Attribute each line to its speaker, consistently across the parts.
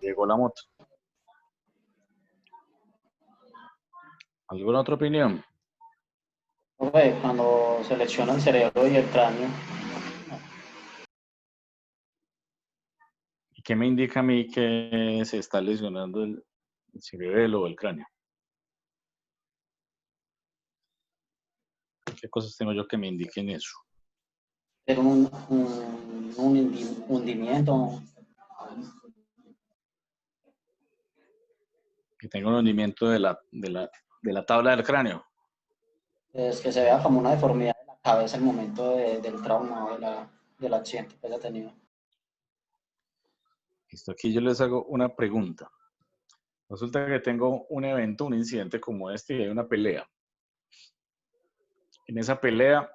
Speaker 1: Llegó la moto. ¿Alguna otra opinión?
Speaker 2: Profe, cuando se lesiona el cerebro y el cráneo,
Speaker 1: ¿Y qué me indica a mí que se está lesionando el cerebelo o el cráneo? ¿Qué cosas tengo yo que me indiquen eso?
Speaker 2: era un hundimiento,
Speaker 1: Que tengo un hundimiento de la tabla del cráneo.
Speaker 2: es que se vea como una deformidad de la cabeza el momento del trauma o del accidente que haya tenido.
Speaker 1: Listo, aquí yo les hago una pregunta. Resulta que tengo un evento, un incidente como este y hay una pelea. En esa pelea,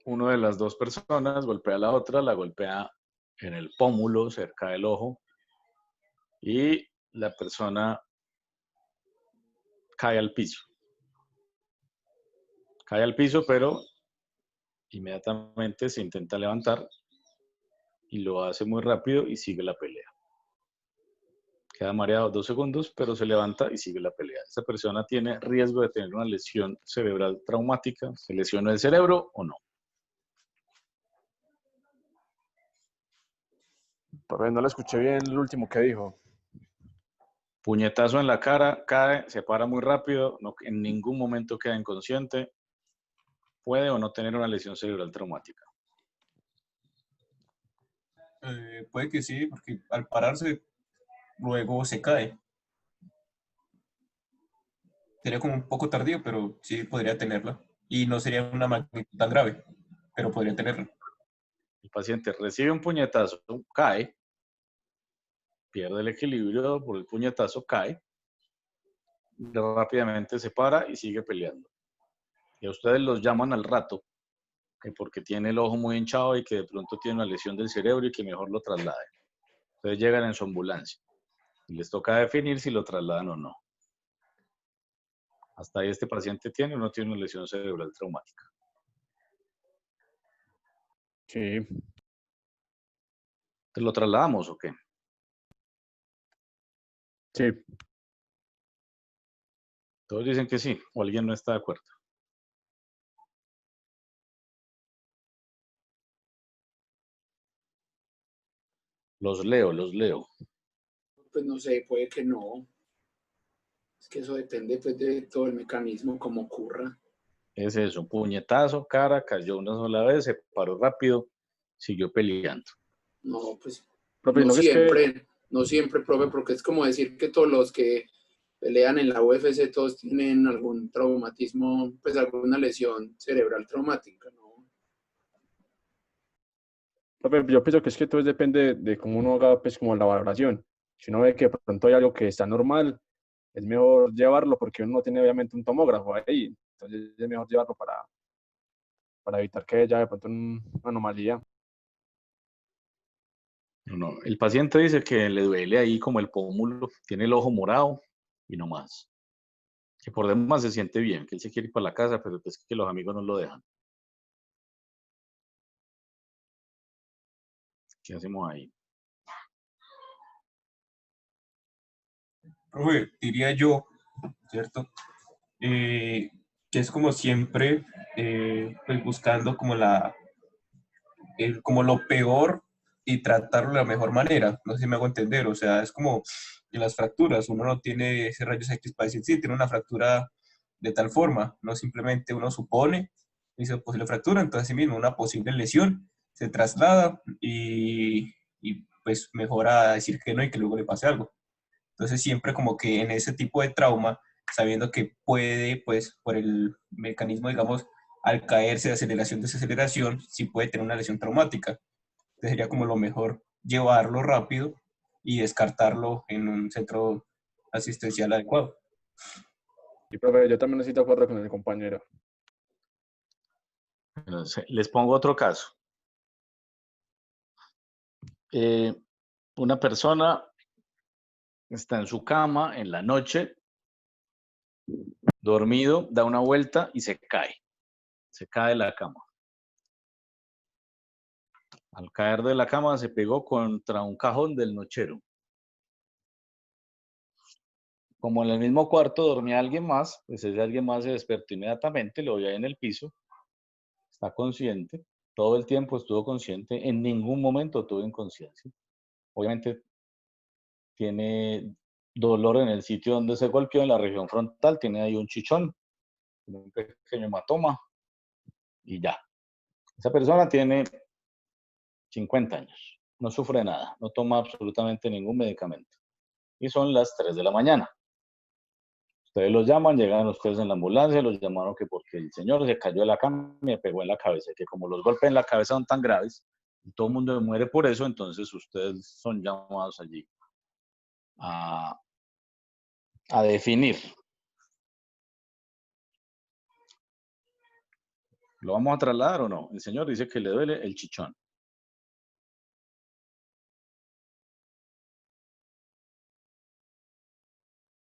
Speaker 1: una de las dos personas golpea a la otra, la golpea en el pómulo, cerca del ojo, y la persona cae al piso. Cae al piso, pero inmediatamente se intenta levantar y lo hace muy rápido y sigue la pelea. Queda mareado 2 segundos, pero se levanta y sigue la pelea. Esta persona tiene riesgo de tener una lesión cerebral traumática. ¿Se lesionó el cerebro o no?
Speaker 3: Profe, no le escuché bien el último que dijo.
Speaker 1: Puñetazo en la cara, cae, se para muy rápido, no, en ningún momento queda inconsciente. ¿Puede o no tener una lesión cerebral traumática?
Speaker 4: Puede que sí, porque al pararse luego se cae. Sería como un poco tardío, pero sí podría tenerla. Y no sería una magnitud tan grave, pero podría tenerla.
Speaker 1: El paciente recibe un puñetazo, cae, pierde el equilibrio por el puñetazo, cae, rápidamente se para y sigue peleando. Y a ustedes los llaman al rato, que porque tiene el ojo muy hinchado y que de pronto tiene una lesión del cerebro y que mejor lo traslade. Entonces llegan en su ambulancia y les toca definir si lo trasladan o no. Hasta ahí este paciente tiene o no tiene una lesión cerebral traumática.
Speaker 3: Sí.
Speaker 1: ¿Te lo trasladamos o qué?
Speaker 3: Sí.
Speaker 1: Todos dicen que sí, o alguien no está de acuerdo. Los leo, los leo.
Speaker 5: Pues no sé, puede que no. Es que eso depende pues de todo el mecanismo, cómo ocurra.
Speaker 1: Es eso, puñetazo, cara, cayó una sola vez, se paró rápido, siguió peleando.
Speaker 5: No, pues
Speaker 3: Profe,
Speaker 5: no
Speaker 3: ¿no es que
Speaker 5: siempre, no siempre, profe, porque es como decir que todos los que pelean en la UFC todos tienen algún traumatismo, pues alguna lesión cerebral traumática, ¿no?
Speaker 3: profe, yo pienso que es que todo depende de cómo uno haga pues como la valoración. Si uno ve que de pronto hay algo que está normal, es mejor llevarlo porque uno no tiene obviamente un tomógrafo ahí. Entonces es mejor llevarlo para evitar que haya de pronto una anomalía.
Speaker 1: No, el paciente dice que le duele ahí como el pómulo, tiene el ojo morado y no más. Que por demás se siente bien, que él se quiere ir para la casa, pero pues que los amigos no lo dejan. ¿Qué hacemos ahí?
Speaker 4: Profe, diría yo, ¿cierto? Que es como siempre, pues buscando como como lo peor y tratarlo de la mejor manera. No sé si me hago entender. O sea, es como en las fracturas. Uno no tiene ese rayos X para decir, sí, tiene una fractura de tal forma. No simplemente uno supone, dice posible fractura, entonces sí mismo una posible lesión se traslada y pues mejora decir que no y que luego le pase algo. Entonces siempre como que en ese tipo de trauma, sabiendo que puede, pues por el mecanismo, digamos, al caerse de aceleración, desaceleración, sí puede tener una lesión traumática. Entonces sería como lo mejor llevarlo rápido y descartarlo en un centro asistencial adecuado.
Speaker 3: Y profe, yo también estoy de acuerdo con el compañero.
Speaker 1: Les pongo otro caso. Una persona está en su cama en la noche, dormido, da una vuelta y se cae de la cama. Al caer de la cama se pegó contra un cajón del nochero. Como en el mismo cuarto dormía alguien más, pues ese alguien más se despertó inmediatamente, lo vio ahí en el piso, está consciente, todo el tiempo estuvo consciente, en ningún momento tuvo inconsciencia. Obviamente tiene dolor en el sitio donde se golpeó, en la región frontal, tiene ahí un chichón, un pequeño hematoma y ya. Esa persona tiene 50 años, no sufre nada, no toma absolutamente ningún medicamento. Y son las 3 de la mañana. Ustedes los llaman, llegan ustedes en la ambulancia, los llamaron que porque el señor se cayó de la cama y me pegó en la cabeza, que como los golpes en la cabeza son tan graves, y todo el mundo muere por eso, entonces ustedes son llamados allí a definir. ¿Lo vamos a trasladar o no? El señor dice que le duele el chichón.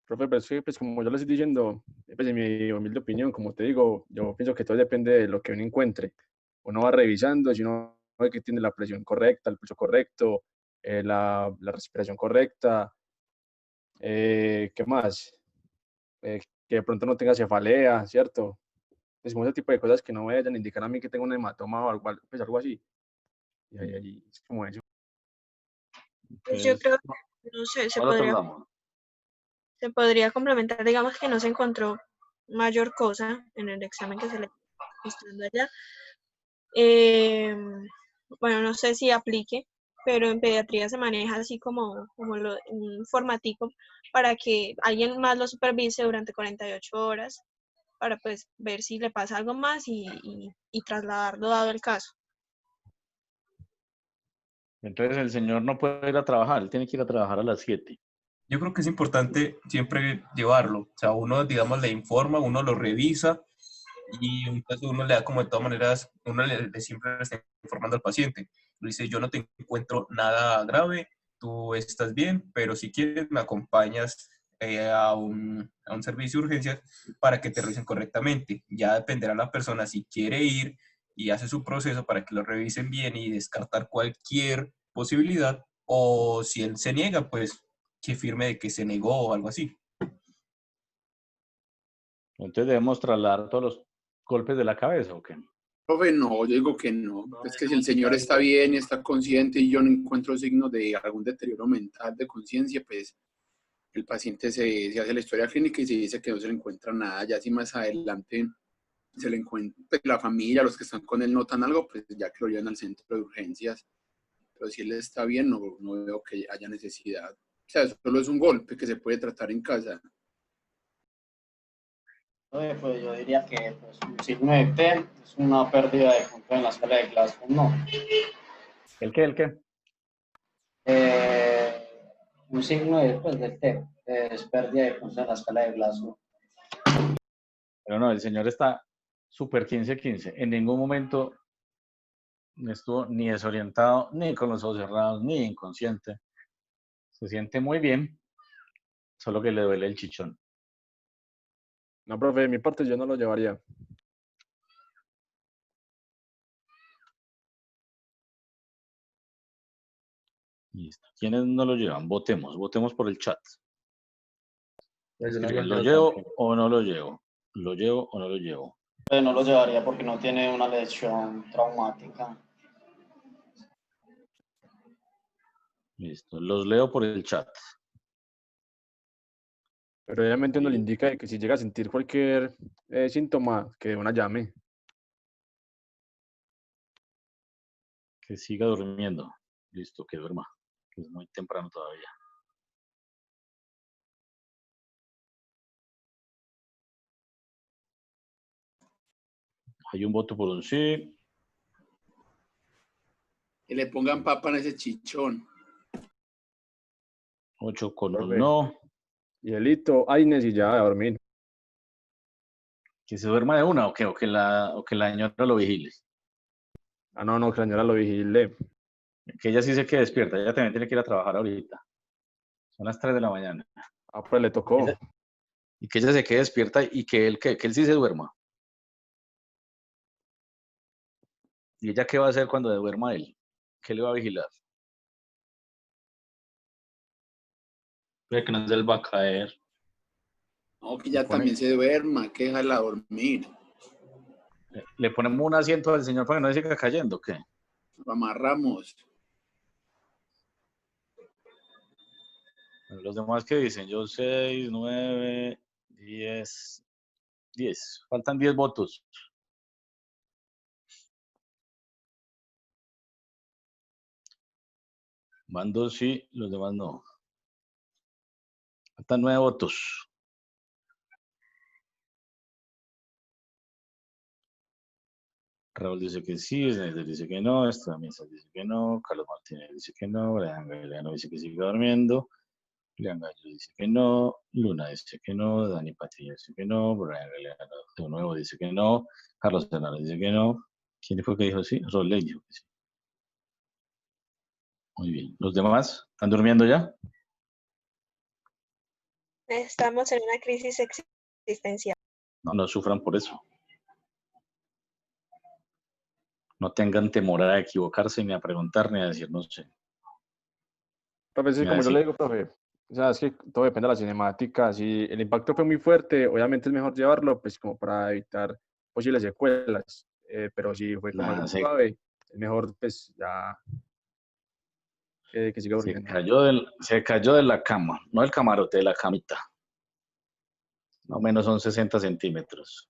Speaker 3: Profe, pues, sí, pues como yo le estoy diciendo, pues en mi humilde opinión, como te digo, yo pienso que todo depende de lo que uno encuentre. Uno va revisando, si uno ve que tiene la presión correcta, el pulso correcto, la respiración correcta, ¿qué más? Que de pronto no tenga cefalea, ¿cierto? Es como ese tipo de cosas que no vayan a indicar a mí que tengo un hematoma o algo, pues algo así. Y ahí es como eso.
Speaker 6: Pues yo
Speaker 1: Entonces,
Speaker 6: creo que, no sé,
Speaker 1: ¿cómo lo trasladamos?
Speaker 6: se podría complementar, digamos que no se encontró mayor cosa en el examen que se le mostrando allá. Bueno, no sé si aplique, pero en pediatría se maneja así como un formatico para que alguien más lo supervise durante 48 horas para pues ver si le pasa algo más y trasladarlo dado el caso.
Speaker 1: Entonces el señor no puede ir a trabajar, él tiene que ir a trabajar a las 7.
Speaker 4: Yo creo que es importante siempre llevarlo. O sea, uno, digamos, le informa, uno lo revisa y un caso uno le da como de todas maneras, uno siempre le está informando al paciente. Le dice, yo no te encuentro nada grave, tú estás bien, pero si quieres me acompañas a un servicio de urgencias para que te revisen correctamente. Ya dependerá la persona si quiere ir y hace su proceso para que lo revisen bien y descartar cualquier posibilidad, o si él se niega, pues que firme de que se negó o algo así.
Speaker 1: Entonces debemos trasladar todos los golpes de la cabeza, ¿o qué?
Speaker 5: Profe, no, yo digo que no. Es que si el señor está bien y está consciente y yo no encuentro signos de algún deterioro mental de conciencia, pues el paciente se hace la historia clínica y se dice que no se le encuentra nada. Ya si más adelante se le encuentra, pues, la familia, los que están con él notan algo, pues ya que lo llevan al centro de urgencias. Pero si él está bien, no veo que haya necesidad. O sea, solo es un golpe que se puede tratar en casa.
Speaker 2: Pues yo diría que pues, un signo de T es una pérdida de punto en la escala de Glasgow, no.
Speaker 1: ¿El qué? ¿El qué?
Speaker 2: Un signo del T es pérdida de puntos en la escala de Glasgow.
Speaker 1: Pero no, el señor está súper 15-15. En ningún momento estuvo ni desorientado, ni con los ojos cerrados, ni inconsciente. Se siente muy bien, solo que le duele el chichón.
Speaker 3: No, profe, de mi parte yo no lo llevaría.
Speaker 1: Listo. ¿Quiénes no lo llevan? Votemos por el chat.
Speaker 3: Pues yo no
Speaker 1: Escriben,
Speaker 3: lo
Speaker 1: ¿lo
Speaker 3: llevo
Speaker 1: llevo
Speaker 3: tampoco.
Speaker 1: o no lo llevo? ¿Lo llevo o no lo llevo?
Speaker 2: No lo llevaría porque no tiene una lesión traumática.
Speaker 1: Listo. Los leo por el chat.
Speaker 3: Pero obviamente uno le indica que si llega a sentir cualquier síntoma, que una llame.
Speaker 1: Que siga durmiendo. Listo, que duerma. Que es muy temprano todavía. Hay un voto por un sí.
Speaker 5: Que le pongan papa en ese chichón.
Speaker 1: 8 con un
Speaker 3: Profe.
Speaker 1: no.
Speaker 3: Y Elito, Aines y ya a dormir.
Speaker 1: Que se duerma de una o que la señora lo vigile.
Speaker 3: Ah, no, que la señora lo vigile.
Speaker 1: Que ella sí se quede despierta. Ella también tiene que ir a trabajar ahorita. Son las 3 de la mañana.
Speaker 3: Ah, pues le tocó.
Speaker 1: Y que ella se quede despierta y que él sí se duerma. ¿Y ella qué va a hacer cuando duerma él? ¿Qué le va a vigilar?
Speaker 7: Ve que no se les va a caer.
Speaker 5: No, que
Speaker 3: Le
Speaker 5: ya
Speaker 3: pone-
Speaker 5: también se duerma, que déjala dormir.
Speaker 1: ¿Le ponemos un asiento al señor para que no se siga cayendo? ¿O qué?
Speaker 5: Lo amarramos.
Speaker 1: Los demás que dicen, yo 6, 9, 10, 10. Faltan 10 votos. Van 2 sí, los demás no. Faltan 9 votos. Raúl dice que sí, Snyder dice que no, Misa dice que no, Carlos Martínez dice que no, Brian Galeano dice que sigue durmiendo, Leon Gallo dice que no, Luna dice que no, Dani Patiño dice que no, Brian Galeano de nuevo dice que no, Carlos Hernández dice que no. ¿Quién fue que dijo sí? Rolley dijo que sí. Muy bien. ¿Los demás están durmiendo ya?
Speaker 6: Estamos en una crisis existencial.
Speaker 1: No, no sufran por eso. No tengan temor a equivocarse, ni a preguntar, ni a decir no sé.
Speaker 3: Profe, sí,
Speaker 1: Ni a
Speaker 3: como yo
Speaker 1: decir,
Speaker 3: le digo, profe, o sea, es que todo depende de la cinemática. Si el impacto fue muy fuerte, obviamente es mejor llevarlo, pues, como para evitar posibles secuelas. Pero si fue como algo suave, es mejor, pues, ya que siga durmiendo.
Speaker 1: se cayó de la cama, no del camarote, de la camita. Más o menos son 60 centímetros.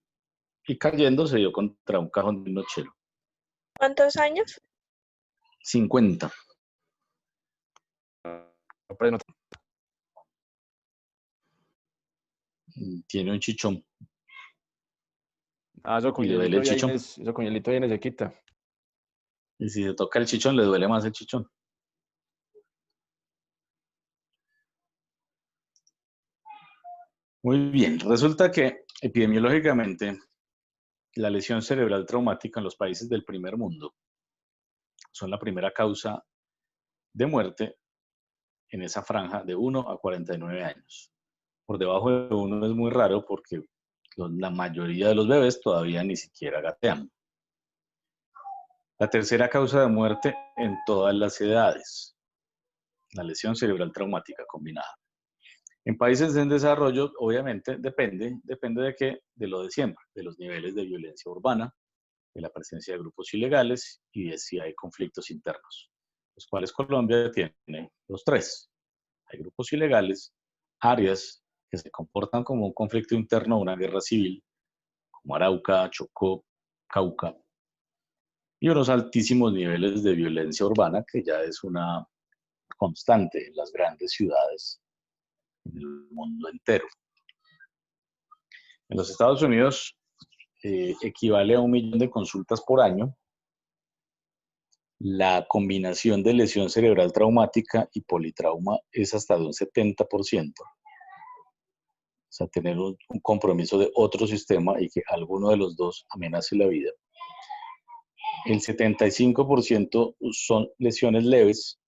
Speaker 1: Y cayendo se dio contra un cajón de un nochero.
Speaker 6: ¿Cuántos años?
Speaker 1: 50.
Speaker 3: Pues, no-
Speaker 1: Tiene un chichón.
Speaker 3: eso con
Speaker 1: Y le duele
Speaker 3: hielito
Speaker 1: el
Speaker 3: y ahí
Speaker 1: chichón.
Speaker 3: eso con hielito y ahí se quita.
Speaker 1: Y si se toca el chichón, le duele más el chichón. Muy bien. Resulta que epidemiológicamente la lesión cerebral traumática en los países del primer mundo son la primera causa de muerte en esa franja de 1 a 49 años. Por debajo de 1 es muy raro porque la mayoría de los bebés todavía ni siquiera gatean. La tercera causa de muerte en todas las edades, la lesión cerebral traumática combinada. En países en desarrollo, obviamente, depende de qué, de lo de siempre, de los niveles de violencia urbana, de la presencia de grupos ilegales y de si hay conflictos internos, los cuales Colombia tiene los tres. Hay grupos ilegales, áreas que se comportan como un conflicto interno o una guerra civil, como Arauca, Chocó, Cauca, y unos altísimos niveles de violencia urbana que ya es una constante en las grandes ciudades en el mundo entero. En los Estados Unidos equivale a 1 millón de consultas por año. La combinación de lesión cerebral traumática y politrauma es hasta de un 70%. O sea, tener un compromiso de otro sistema y que alguno de los dos amenace la vida. El 75% son lesiones leves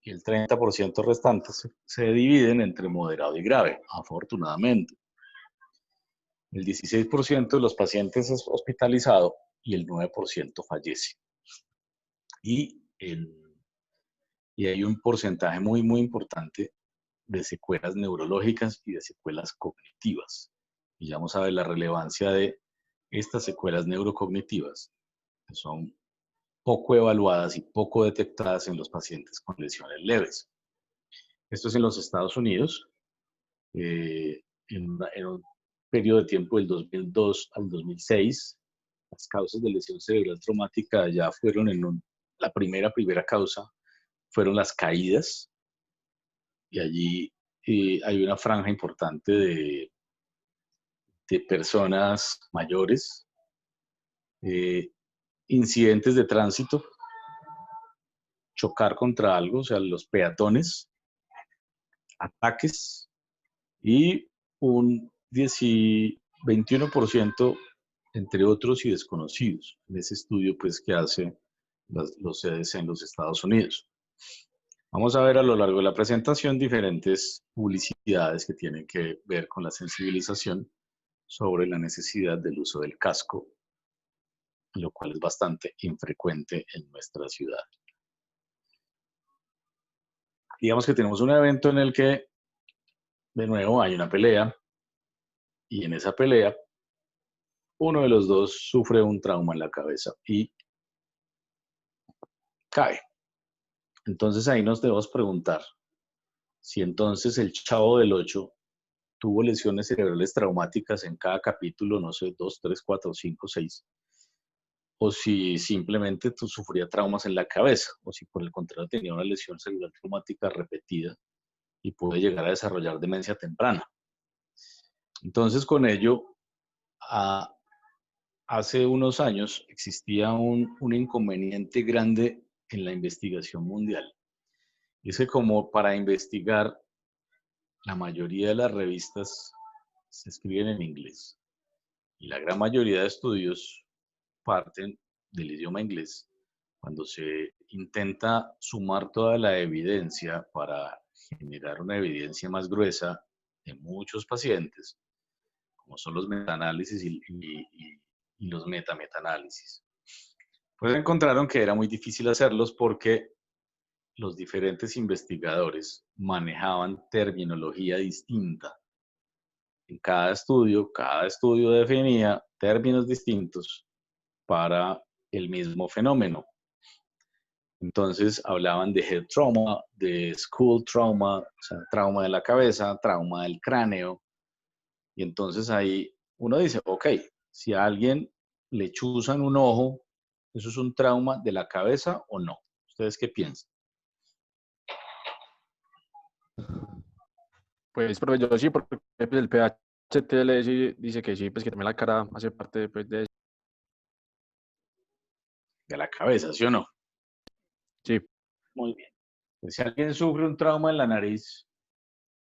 Speaker 1: y el 30% restantes se dividen entre moderado y grave, afortunadamente. El 16% de los pacientes es hospitalizado y el 9% fallece. Y hay un porcentaje muy, muy importante de secuelas neurológicas y de secuelas cognitivas. Y ya vamos a ver la relevancia de estas secuelas neurocognitivas, que son poco evaluadas y poco detectadas en los pacientes con lesiones leves. Esto es en los Estados Unidos, en un periodo de tiempo del 2002 al 2006. Las causas de lesión cerebral traumática ya fueron la primera causa fueron las caídas, y allí hay una franja importante de personas mayores, incidentes de tránsito, chocar contra algo, o sea, los peatones, ataques y un 21% entre otros y desconocidos, en ese estudio pues que hace los CDC en los Estados Unidos. Vamos a ver a lo largo de la presentación diferentes publicidades que tienen que ver con la sensibilización sobre la necesidad del uso del casco, lo cual es bastante infrecuente en nuestra ciudad. digamos que tenemos un evento en el que, de nuevo, hay una pelea, y en esa pelea, uno de los dos sufre un trauma en la cabeza y cae. Entonces ahí nos debemos preguntar si entonces el Chavo del Ocho tuvo lesiones cerebrales traumáticas en cada capítulo, no sé, 2, 3, 4, 5, 6, o si simplemente sufría traumas en la cabeza, o si por el contrario tenía una lesión cerebral traumática repetida y puede llegar a desarrollar demencia temprana. Entonces, con ello, hace unos años existía un inconveniente grande en la investigación mundial. Y es que como para investigar, la mayoría de las revistas se escriben en inglés y la gran mayoría de estudios parten del idioma inglés. Cuando se intenta sumar toda la evidencia para generar una evidencia más gruesa de muchos pacientes, como son los metaanálisis y los metametanálisis, pues encontraron que era muy difícil hacerlos porque los diferentes investigadores manejaban terminología distinta. En cada estudio definía términos distintos para el mismo fenómeno. Entonces hablaban de head trauma, de skull trauma, o sea, trauma de la cabeza, trauma del cráneo. Y entonces ahí uno dice, ok, si a alguien le chuzan un ojo, ¿eso es un trauma de la cabeza o no? ¿Ustedes qué piensan?
Speaker 3: Pues, profe, yo sí, porque pues, el PHTL sí dice que sí, pues que también la cara hace parte pues, de eso.
Speaker 1: De la cabeza, ¿sí o no?
Speaker 3: Sí,
Speaker 1: Muy bien. Pues si alguien sufre un trauma en la nariz,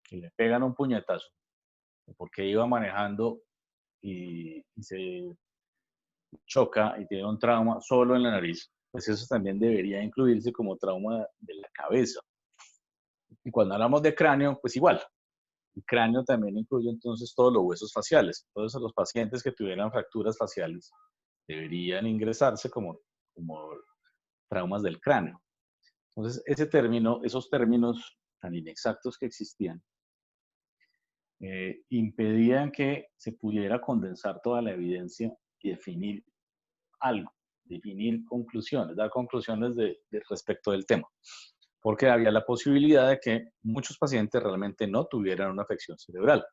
Speaker 1: que le pegan un puñetazo, porque iba manejando y se choca y tiene un trauma solo en la nariz, pues eso también debería incluirse como trauma de la cabeza. Y cuando hablamos de cráneo, pues igual. El cráneo también incluye entonces todos los huesos faciales. Entonces los pacientes que tuvieran fracturas faciales deberían ingresarse como traumas del cráneo. Entonces esos términos tan inexactos que existían, impedían que se pudiera condensar toda la evidencia y definir algo, definir conclusiones, dar conclusiones respecto del tema, porque había la posibilidad de que muchos pacientes realmente no tuvieran una afección cerebral.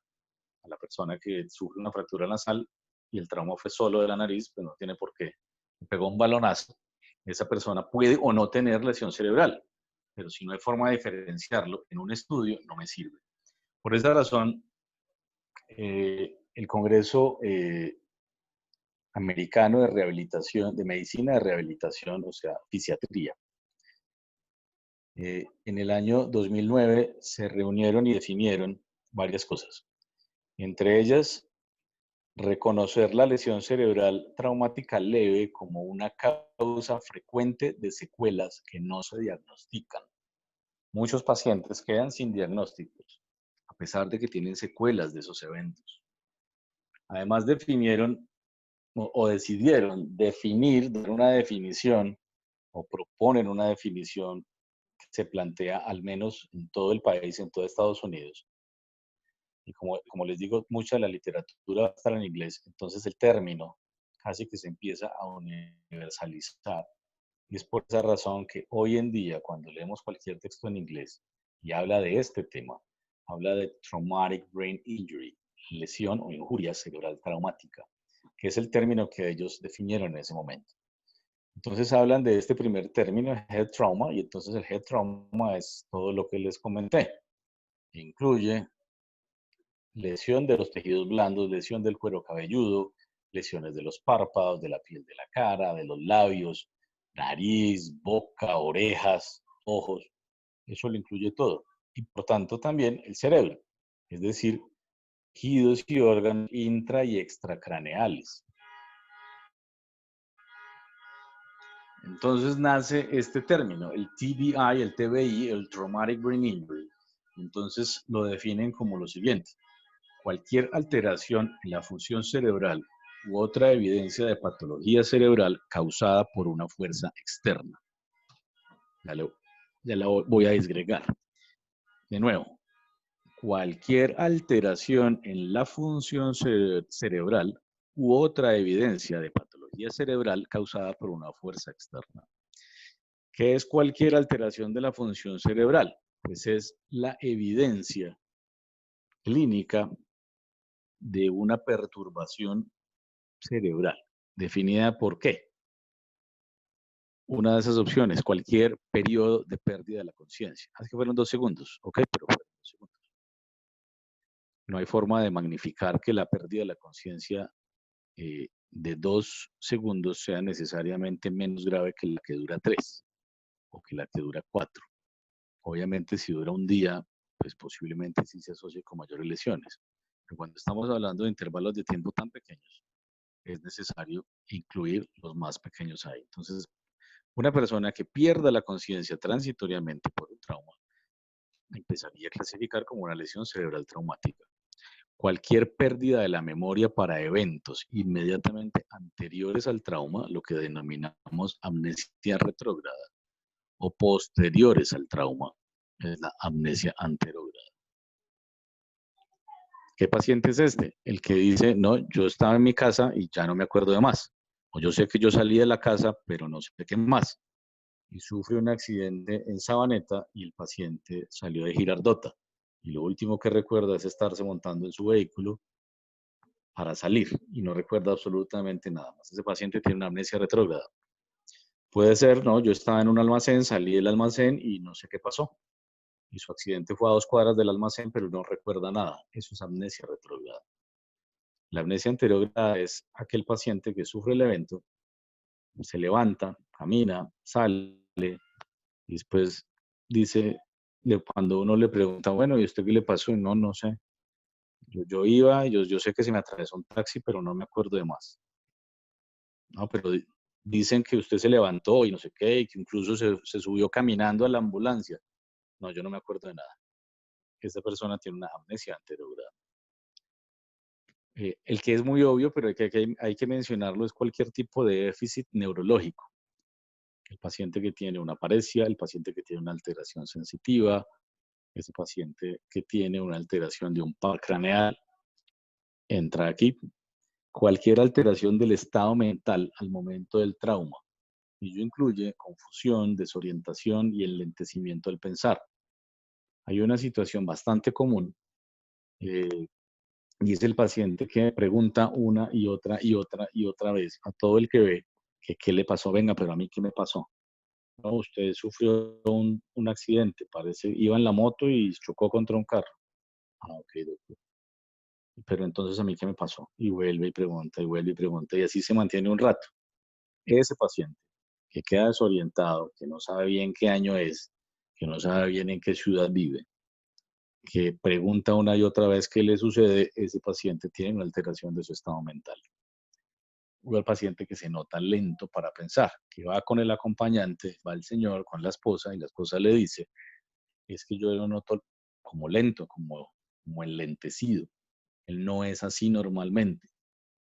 Speaker 1: A la persona que sufre una fractura nasal y el trauma fue solo de la nariz, pues no tiene por qué. Pegó un balonazo, esa persona puede o no tener lesión cerebral, pero si no hay forma de diferenciarlo en un estudio, no me sirve. Por esa razón, el Congreso Americano de Rehabilitación, de Medicina de Rehabilitación, o sea, fisiatría, en el año 2009 se reunieron y definieron varias cosas. Entre ellas, reconocer la lesión cerebral traumática leve como una causa frecuente de secuelas que no se diagnostican. Muchos pacientes quedan sin diagnósticos, a pesar de que tienen secuelas de esos eventos. Además, definieron o decidieron definir, dar una definición o proponen una definición que se plantea al menos en todo el país, en todo Estados Unidos. Y como les digo, mucha de la literatura va a estar en inglés, entonces el término casi que se empieza a universalizar. Y es por esa razón que hoy en día, cuando leemos cualquier texto en inglés y habla de este tema, habla de traumatic brain injury, lesión o injuria cerebral traumática, que es el término que ellos definieron en ese momento. Entonces hablan de este primer término, head trauma, y entonces el head trauma es todo lo que les comenté. Incluye lesión de los tejidos blandos, lesión del cuero cabelludo, lesiones de los párpados, de la piel de la cara, de los labios, nariz, boca, orejas, ojos. Eso lo incluye todo. Y por tanto también el cerebro, es decir, tejidos y órganos intra y extracraneales. Entonces nace este término, el TBI, el TBI, el Traumatic Brain Injury. Entonces lo definen como lo siguiente: cualquier alteración en la función cerebral u otra evidencia de patología cerebral causada por una fuerza externa. Ya la voy a disgregar. De nuevo, cualquier alteración en la función cerebral u otra evidencia de patología cerebral causada por una fuerza externa. ¿Qué es cualquier alteración de la función cerebral? Pues es la evidencia clínica de una perturbación cerebral. ¿Definida por qué? Una de esas opciones, cualquier periodo de pérdida de la conciencia. Así que fueron 2 segundos, ok, pero fueron 2 segundos. No hay forma de magnificar que la pérdida de la conciencia de 2 segundos sea necesariamente menos grave que la que dura 3 o que la que dura 4. Obviamente, si dura un día, pues posiblemente sí se asocie con mayores lesiones. Pero cuando estamos hablando de intervalos de tiempo tan pequeños, es necesario incluir los más pequeños ahí. Entonces, una persona que pierda la conciencia transitoriamente por un trauma empezaría a clasificar como una lesión cerebral traumática. Cualquier pérdida de la memoria para eventos inmediatamente anteriores al trauma, lo que denominamos amnesia retrógrada, o posteriores al trauma, es la amnesia anterógrada. ¿Qué paciente es este? El que dice, no, yo estaba en mi casa y ya no me acuerdo de más. O yo sé que yo salí de la casa, pero no sé qué más. Y sufre un accidente en Sabaneta y el paciente salió de Girardota. Y lo último que recuerda es estarse montando en su vehículo para salir y no recuerda absolutamente nada más. Ese paciente tiene una amnesia retrógrada. Puede ser, no, yo estaba en un almacén, salí del almacén y no sé qué pasó. Y su accidente fue a 2 cuadras del almacén, pero no recuerda nada. Eso es amnesia retrógrada. La amnesia anterógrada es aquel paciente que sufre el evento, se levanta, camina, sale, y después dice, cuando uno le pregunta, bueno, ¿y usted qué le pasó? Y no, no sé. Yo iba, yo sé que se me atravesó un taxi, pero no me acuerdo de más. No, pero dicen que usted se levantó y no sé qué, y que incluso se subió caminando a la ambulancia. No, yo no me acuerdo de nada. Esta persona tiene una amnesia anterógrada. El que es muy obvio, pero hay que mencionarlo, es cualquier tipo de déficit neurológico. El paciente que tiene una paresia, el paciente que tiene una alteración sensitiva, ese paciente que tiene una alteración de un par craneal, entra aquí. Cualquier alteración del estado mental al momento del trauma. Y ello incluye confusión, desorientación y enlentecimiento del pensar. Hay una situación bastante común y es el paciente que pregunta una y otra y otra y otra vez a todo el que ve que qué le pasó. Venga, pero a mí qué me pasó. No, usted sufrió un accidente, parece, iba en la moto y chocó contra un carro. Ah, ok, doctor. Pero entonces a mí qué me pasó. Y vuelve y pregunta y así se mantiene un rato. Ese paciente que queda desorientado, que no sabe bien qué año es, que no sabe bien en qué ciudad vive, que pregunta una y otra vez qué le sucede, ese paciente tiene una alteración de su estado mental. O el paciente que se nota lento para pensar, que va con el acompañante, va el señor con la esposa y la esposa le dice, es que yo lo noto como lento, como enlentecido. Él no es así normalmente.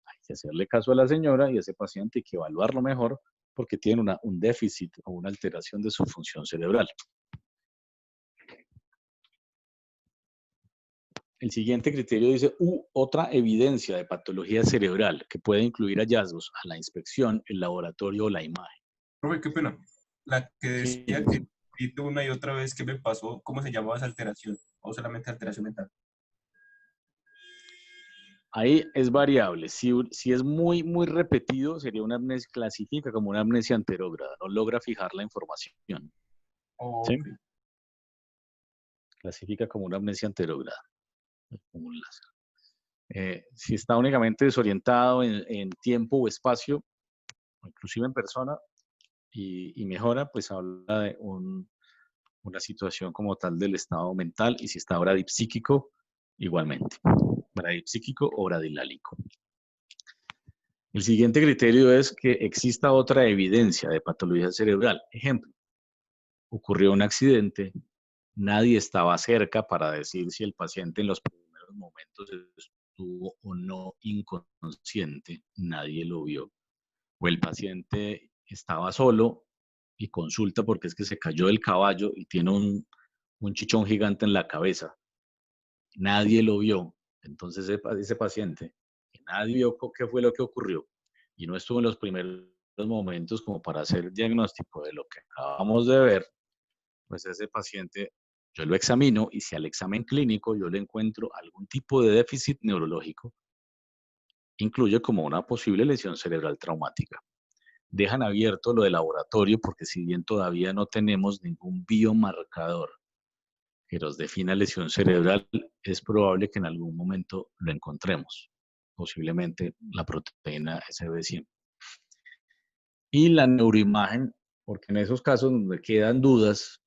Speaker 1: Hay que hacerle caso a la señora y a ese paciente hay que evaluarlo mejor porque tiene un déficit o una alteración de su función cerebral. El siguiente criterio dice, otra evidencia de patología cerebral que puede incluir hallazgos a la inspección, el laboratorio o la imagen.
Speaker 4: Profe, qué pena. La que decía
Speaker 1: Sí.
Speaker 4: que repito una y otra vez que me pasó, ¿cómo se llamaba esa alteración? ¿O solamente alteración mental?
Speaker 1: Ahí es variable. Si es muy, muy repetido, sería una amnesia, clasifica como una amnesia anterógrada. No logra fijar la información. ¿Sí?
Speaker 4: Ok.
Speaker 1: Clasifica como una amnesia anterógrada. Como un láser. Si está únicamente desorientado en tiempo o espacio, o inclusive en persona, y mejora, pues habla de una situación como tal del estado mental, y si está bradipsíquico, igualmente. Bradipsíquico o bradilálico. El siguiente criterio es que exista otra evidencia de patología cerebral. Ejemplo, ocurrió un accidente, nadie estaba cerca para decir si el paciente en los primeros momentos estuvo o no inconsciente, nadie lo vio. O el paciente estaba solo y consulta porque es que se cayó del caballo y tiene un chichón gigante en la cabeza. Nadie lo vio. Entonces ese paciente, que nadie vio qué fue lo que ocurrió y no estuvo en los primeros momentos como para hacer diagnóstico de lo que acabamos de ver, pues ese paciente yo lo examino y si al examen clínico yo le encuentro algún tipo de déficit neurológico, incluye como una posible lesión cerebral traumática. Dejan abierto lo de laboratorio porque si bien todavía no tenemos ningún biomarcador que nos defina lesión cerebral, es probable que en algún momento lo encontremos, posiblemente la proteína SB100. Y la neuroimagen, porque en esos casos donde quedan dudas,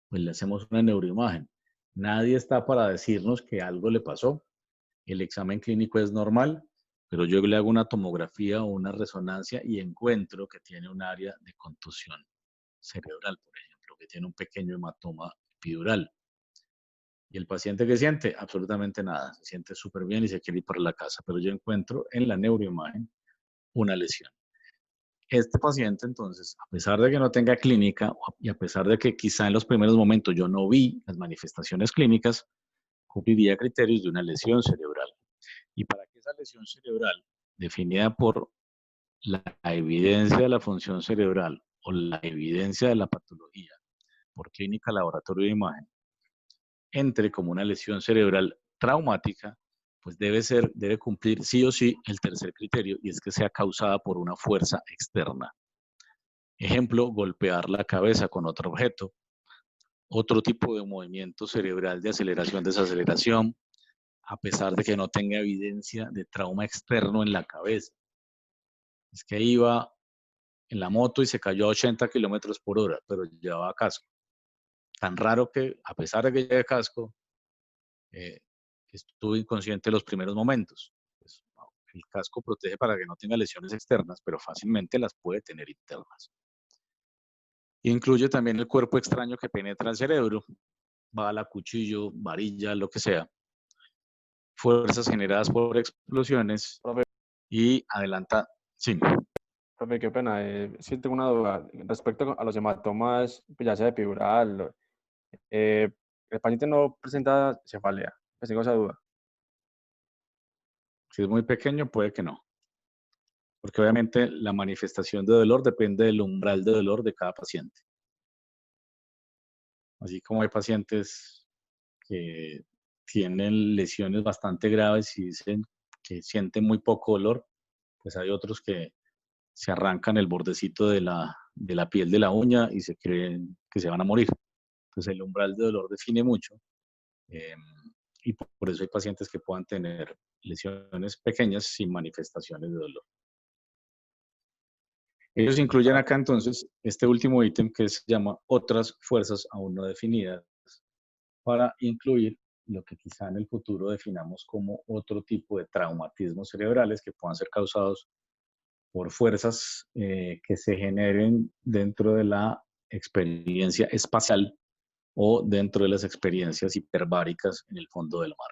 Speaker 1: pues le hacemos una neuroimagen. Nadie está para decirnos que algo le pasó. El examen clínico es normal, pero yo le hago una tomografía o una resonancia y encuentro que tiene un área de contusión cerebral, por ejemplo, que tiene un pequeño hematoma epidural. ¿Y el paciente qué siente? Absolutamente nada. Se siente súper bien y se quiere ir para la casa, pero yo encuentro en la neuroimagen una lesión. Este paciente, entonces, a pesar de que no tenga clínica y a pesar de que quizá en los primeros momentos yo no vi las manifestaciones clínicas, cumpliría criterios de una lesión cerebral. Y para que esa lesión cerebral, definida por la evidencia de la función cerebral o la evidencia de la patología por clínica, laboratorio de imagen, entre como una lesión cerebral traumática, pues debe cumplir sí o sí el tercer criterio, y es que sea causada por una fuerza externa. Ejemplo, golpear la cabeza con otro objeto, otro tipo de movimiento cerebral de aceleración, desaceleración, a pesar de que no tenga evidencia de trauma externo en la cabeza. Es que iba en la moto y se cayó a 80 kilómetros por hora, pero llevaba casco. Tan raro que, a pesar de que lleve casco, estuve inconsciente los primeros momentos. Pues, el casco protege para que no tenga lesiones externas, pero fácilmente las puede tener internas. Incluye también el cuerpo extraño que penetra el cerebro, bala, cuchillo, varilla, lo que sea. Fuerzas generadas por explosiones
Speaker 3: Profe,
Speaker 1: y adelanta. Sí.
Speaker 3: profe, qué pena. Sí tengo una duda respecto a los hematomas, pues, ya sea epidural. Eh, el paciente no presenta cefalea. Pues tengo esa duda.
Speaker 1: Si es muy pequeño, puede que no. Porque obviamente la manifestación de dolor depende del umbral de dolor de cada paciente. Así como hay pacientes que tienen lesiones bastante graves y dicen que sienten muy poco dolor, pues hay otros que se arrancan el bordecito de la piel de la uña y se creen que se van a morir. Entonces el umbral de dolor define mucho y por eso hay pacientes que puedan tener lesiones pequeñas sin manifestaciones de dolor. Ellos incluyen acá entonces este último ítem que se llama otras fuerzas aún no definidas para incluir lo que quizá en el futuro definamos como otro tipo de traumatismos cerebrales que puedan ser causados por fuerzas que se generen dentro de la experiencia espacial o dentro de las experiencias hiperbáricas en el fondo del mar.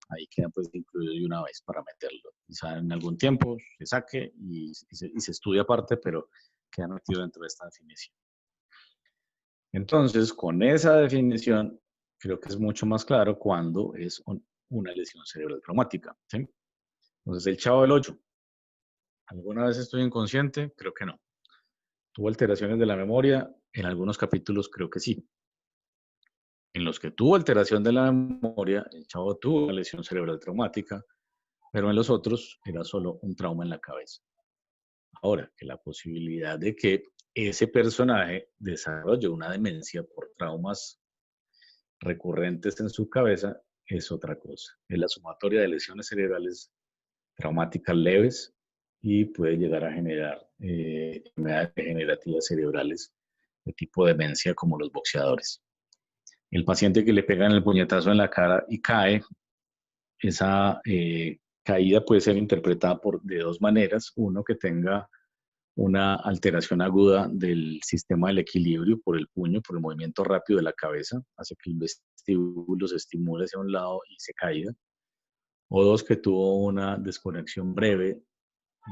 Speaker 1: Ahí queda pues incluido de una vez para meterlo. Quizá en algún tiempo se saque y se estudie aparte, pero queda metido dentro de esta definición. Entonces, con esa definición, creo que es mucho más claro cuando es una lesión cerebral traumática. ¿Sí? Entonces, el Chavo del 8. ¿Alguna vez estoy inconsciente? Creo que no. ¿Tuvo alteraciones de la memoria? En algunos capítulos creo que sí. En los que tuvo alteración de la memoria, el Chavo tuvo una lesión cerebral traumática, pero en los otros era solo un trauma en la cabeza. Ahora, que la posibilidad de que ese personaje desarrolle una demencia por traumas recurrentes en su cabeza es otra cosa. Es la sumatoria de lesiones cerebrales traumáticas leves y puede llegar a generar enfermedades degenerativas cerebrales de tipo demencia como los boxeadores. El paciente que le pegan el puñetazo en la cara y cae, esa caída puede ser interpretada de dos maneras. Uno, que tenga una alteración aguda del sistema del equilibrio por el puño, por el movimiento rápido de la cabeza, hace que el vestíbulo se estimule hacia un lado y se caiga. O dos, que tuvo una desconexión breve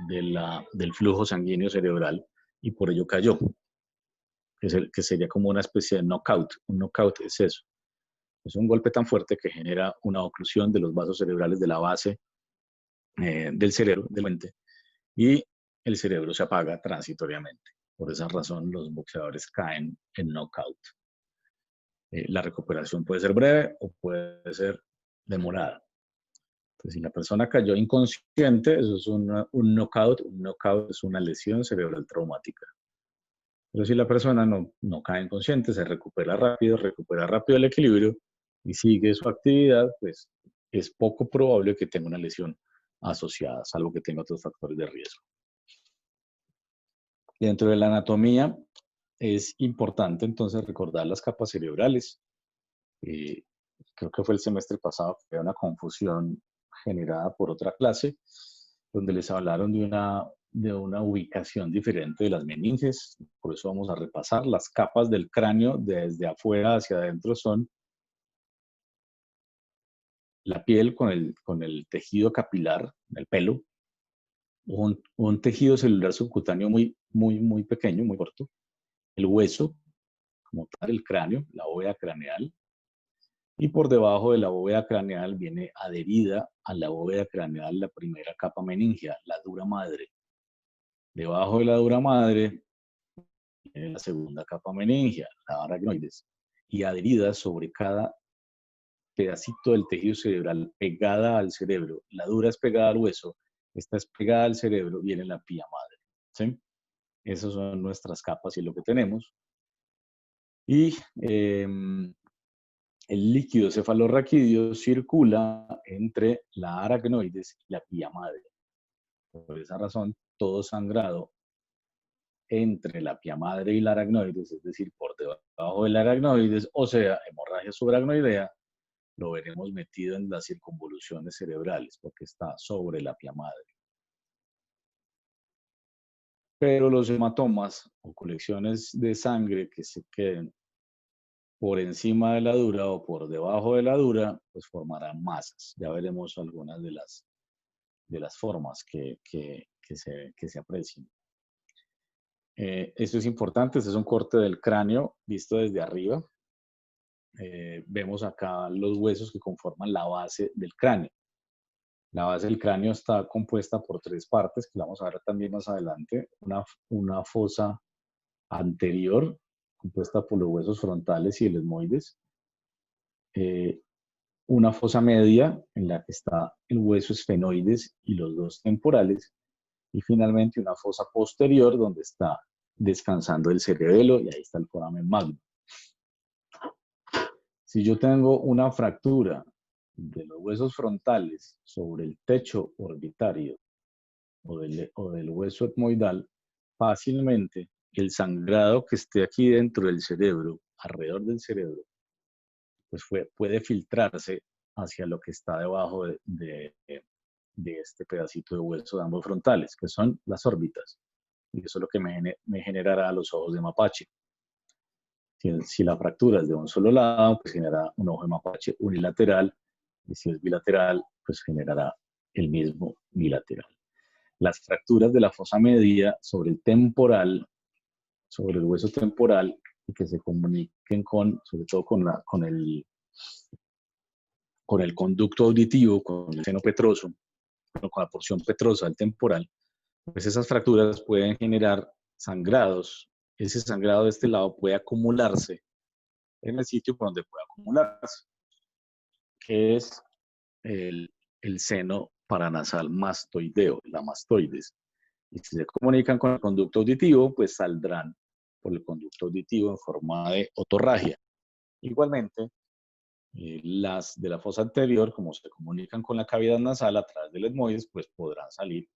Speaker 1: del flujo sanguíneo cerebral y por ello cayó. que sería como una especie de knockout. Un knockout es eso. Es un golpe tan fuerte que genera una oclusión de los vasos cerebrales de la base del cerebro, del mente, y el cerebro se apaga transitoriamente. Por esa razón, los boxeadores caen en knockout. La recuperación puede ser breve o puede ser demorada. Entonces, si la persona cayó inconsciente, eso es un knockout. Un knockout es una lesión cerebral traumática. Pero si la persona no cae inconsciente, se recupera rápido el equilibrio y sigue su actividad, pues es poco probable que tenga una lesión asociada, salvo que tenga otros factores de riesgo. Dentro de la anatomía es importante entonces recordar las capas cerebrales. Creo que fue el semestre pasado que había una confusión generada por otra clase, donde les hablaron de una ubicación diferente de las meninges. Por eso vamos a repasar. Las capas del cráneo desde afuera hacia adentro son la piel con el tejido capilar, el pelo, un tejido celular subcutáneo muy pequeño, muy corto, el hueso, como tal, el cráneo, la bóveda craneal, y por debajo de la bóveda craneal viene adherida a la bóveda craneal la primera capa meningea, la dura madre. Debajo de la dura madre viene la segunda capa meningea, la aracnoides, y adherida sobre cada pedacito del tejido cerebral pegada al cerebro. La dura es pegada al hueso, esta es pegada al cerebro, viene la pía madre. ¿Sí? Esas son nuestras capas y lo que tenemos. Y el líquido cefalorraquídeo circula entre la aracnoides y la pía madre. Por esa razón, todo sangrado entre la pía madre y la aracnoides, es decir, por debajo de la aracnoides, o sea, hemorragia subaracnoidea, lo veremos metido en las circunvoluciones cerebrales, porque está sobre la pía madre. Pero los hematomas o colecciones de sangre que se queden por encima de la dura o por debajo de la dura, pues formarán masas. Ya veremos algunas de las formas que se aprecian. Esto es importante, este es un corte del cráneo visto desde arriba. Vemos acá los huesos que conforman la base del cráneo. La base del cráneo está compuesta por tres partes, que la vamos a ver también más adelante. Una fosa anterior, compuesta por los huesos frontales y el etmoides. Una fosa media, en la que está el hueso esfenoides y los dos temporales. Y finalmente una fosa posterior, donde está descansando el cerebelo, y ahí está el foramen magnum. Si yo tengo una fractura de los huesos frontales sobre el techo orbitario o del hueso etmoidal, fácilmente el sangrado que esté aquí dentro del cerebro, alrededor del cerebro, pues puede filtrarse hacia lo que está debajo de este pedacito de hueso de ambos frontales, que son las órbitas. Y eso es lo que me generará los ojos de mapache. Si la fractura es de un solo lado, pues generará un ojo de mapache unilateral, y si es bilateral, pues generará el mismo bilateral. Las fracturas de la fosa media sobre el temporal, sobre el hueso temporal, y que se comuniquen sobre todo con el conducto auditivo, con el seno petroso, con la porción petrosa del temporal, pues esas fracturas pueden generar sangrados. Ese sangrado de este lado puede acumularse en el sitio por donde puede acumularse, que es el seno paranasal mastoideo, la mastoides. Y si se comunican con el conducto auditivo, pues saldrán por el conducto auditivo en forma de otorragia. Igualmente, las de la fosa anterior, como se comunican con la cavidad nasal a través del etmoides, pues podrán salir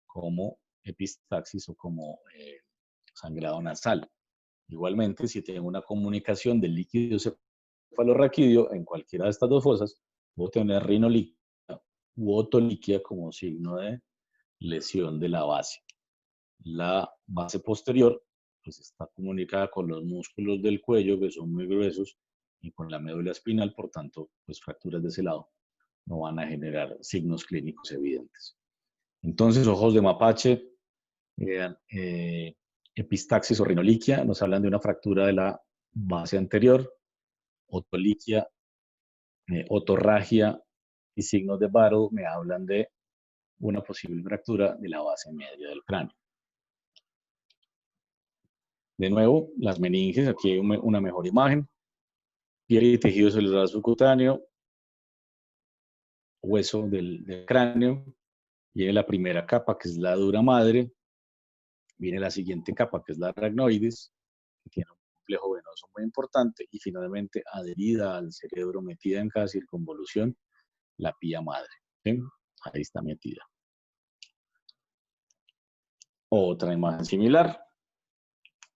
Speaker 1: como epistaxis o como sangrado nasal. Igualmente, si tengo una comunicación del líquido cefalorraquídeo en cualquiera de estas dos fosas, puedo tener rinolíquida u otolíquida como signo de lesión de la base. La base posterior pues está comunicada con los músculos del cuello, que son muy gruesos, y con la médula espinal, por tanto, pues fracturas de ese lado no van a generar signos clínicos evidentes. Entonces, ojos de mapache, epistaxis o rinoliquia nos hablan de una fractura de la base anterior, otoliquia, otorragia y signos de Battle me hablan de una posible fractura de la base media del cráneo. De nuevo, las meninges, aquí hay una mejor imagen, piel y tejido celular subcutáneo, hueso del cráneo, viene la primera capa que es la dura madre, viene la siguiente capa que es la aracnoides, que tiene un complejo venoso muy importante, y finalmente adherida al cerebro, metida en cada circunvolución, la pía madre. ¿Sí? Ahí está metida. Otra imagen similar,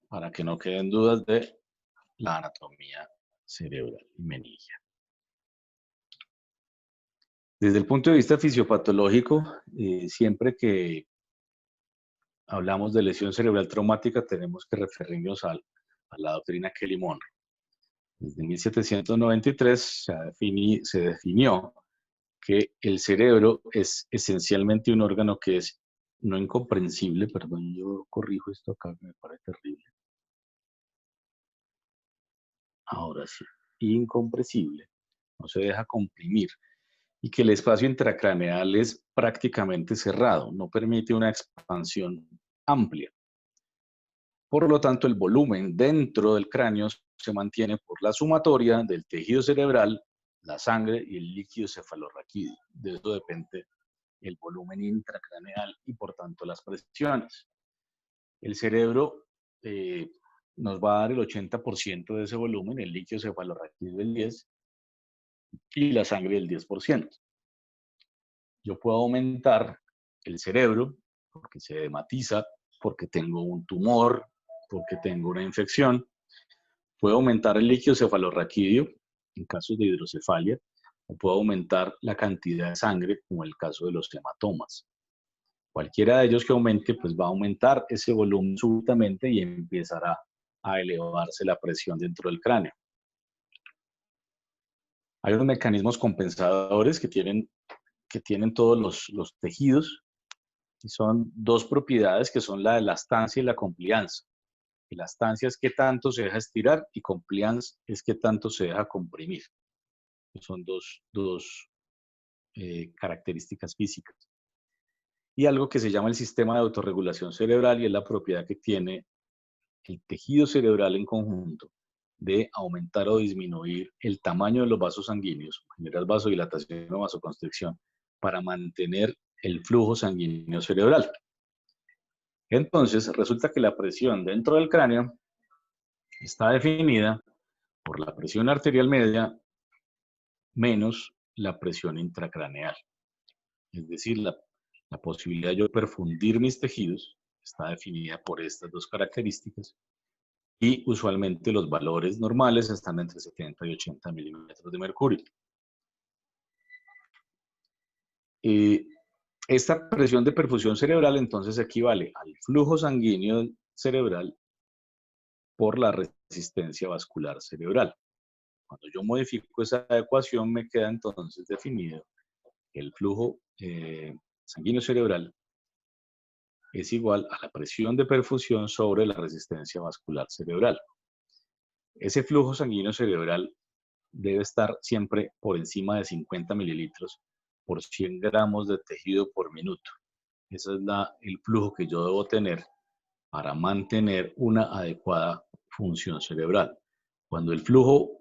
Speaker 1: para que no queden dudas de la anatomía cerebral y meningia. Desde el punto de vista fisiopatológico, siempre que hablamos de lesión cerebral traumática, tenemos que referirnos a la doctrina Kelly-Monro. Desde 1793 se definió que el cerebro es esencialmente un órgano que es no incomprensible, perdón, yo corrijo esto acá que me parece terrible. Ahora sí, incompresible, no se deja comprimir, y que el espacio intracraneal es prácticamente cerrado, no permite una expansión amplia. Por lo tanto, el volumen dentro del cráneo se mantiene por la sumatoria del tejido cerebral, la sangre y el líquido cefalorraquídeo. De eso depende el volumen intracraneal y por tanto las presiones. El cerebro nos va a dar el 80% de ese volumen, el líquido cefalorraquídeo el 10% y la sangre el 10%. Yo puedo aumentar el cerebro porque se edematiza, porque tengo un tumor, porque tengo una infección. Puedo aumentar el líquido cefalorraquídeo en casos de hidrocefalia, o puedo aumentar la cantidad de sangre, como en el caso de los hematomas. Cualquiera de ellos que aumente, pues va a aumentar ese volumen súbitamente y empezará a elevarse la presión dentro del cráneo. Hay unos mecanismos compensadores que tienen todos los tejidos, y son dos propiedades que son la elastancia y la compliance. Elastancia es qué tanto se deja estirar y compliance es qué tanto se deja comprimir. Son dos características físicas. Y algo que se llama el sistema de autorregulación cerebral, y es la propiedad que tiene el tejido cerebral en conjunto de aumentar o disminuir el tamaño de los vasos sanguíneos, generar vasodilatación o vasoconstricción, para mantener el flujo sanguíneo cerebral. Entonces, resulta que la presión dentro del cráneo está definida por la presión arterial media menos la presión intracraneal. Es decir, la posibilidad de yo perfundir mis tejidos está definida por estas dos características, y usualmente los valores normales están entre 70 y 80 milímetros de mercurio. Esta presión de perfusión cerebral entonces equivale al flujo sanguíneo cerebral por la resistencia vascular cerebral. Cuando yo modifico esa ecuación, me queda entonces definido que el flujo sanguíneo cerebral es igual a la presión de perfusión sobre la resistencia vascular cerebral. Ese flujo sanguíneo cerebral debe estar siempre por encima de 50 mililitros por 100 gramos de tejido por minuto. Ese es el flujo que yo debo tener para mantener una adecuada función cerebral. Cuando el flujo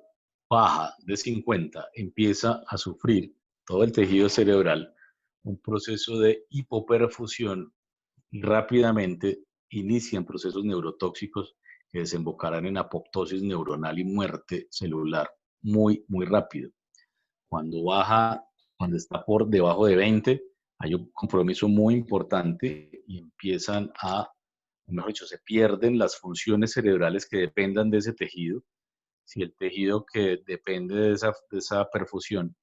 Speaker 1: baja de 50, empieza a sufrir todo el tejido cerebral un proceso de hipoperfusión, y rápidamente inician procesos neurotóxicos que desembocarán en apoptosis neuronal y muerte celular muy, muy rápido. Cuando está por debajo de 20, hay un compromiso muy importante y empiezan mejor dicho, se pierden las funciones cerebrales que dependan de ese tejido. Si el tejido que depende de esa perfusión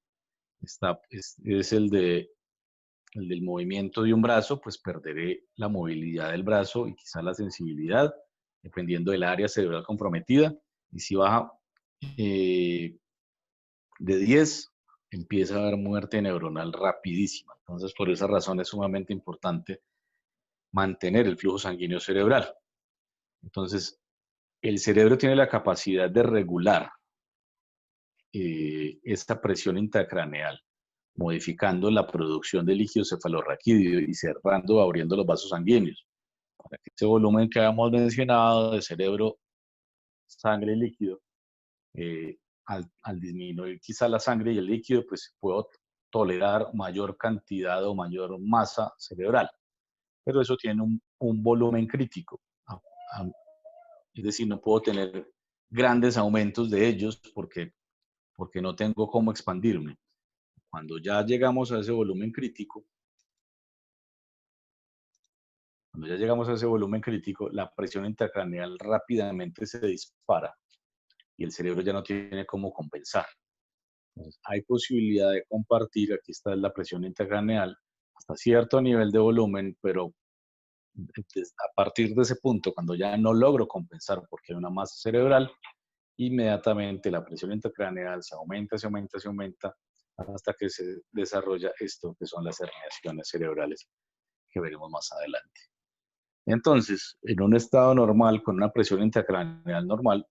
Speaker 1: es el del movimiento de un brazo, pues perderé la movilidad del brazo y quizá la sensibilidad, dependiendo del área cerebral comprometida. Y si baja de 10, empieza a haber muerte neuronal rapidísima. Entonces, por esa razón es sumamente importante mantener el flujo sanguíneo cerebral. Entonces, el cerebro tiene la capacidad de regular esta presión intracraneal, modificando la producción de líquido cefalorraquídeo y cerrando o abriendo los vasos sanguíneos, para que ese volumen que habíamos mencionado de cerebro, sangre y líquido, al disminuir quizá la sangre y el líquido, pues puedo tolerar mayor cantidad o mayor masa cerebral, pero eso tiene un volumen crítico, es decir, no puedo tener grandes aumentos de ellos porque no tengo cómo expandirme. Cuando ya llegamos a ese volumen crítico, la presión intracraneal rápidamente se dispara y el cerebro ya no tiene cómo compensar. Entonces, hay posibilidad de compartir, aquí está la presión intracraneal, hasta cierto nivel de volumen, pero a partir de ese punto, cuando ya no logro compensar porque hay una masa cerebral, inmediatamente la presión intracraneal se aumenta, hasta que se desarrolla esto que son las herniaciones cerebrales que veremos más adelante. Entonces, en un estado normal, con una presión intracraneal normal,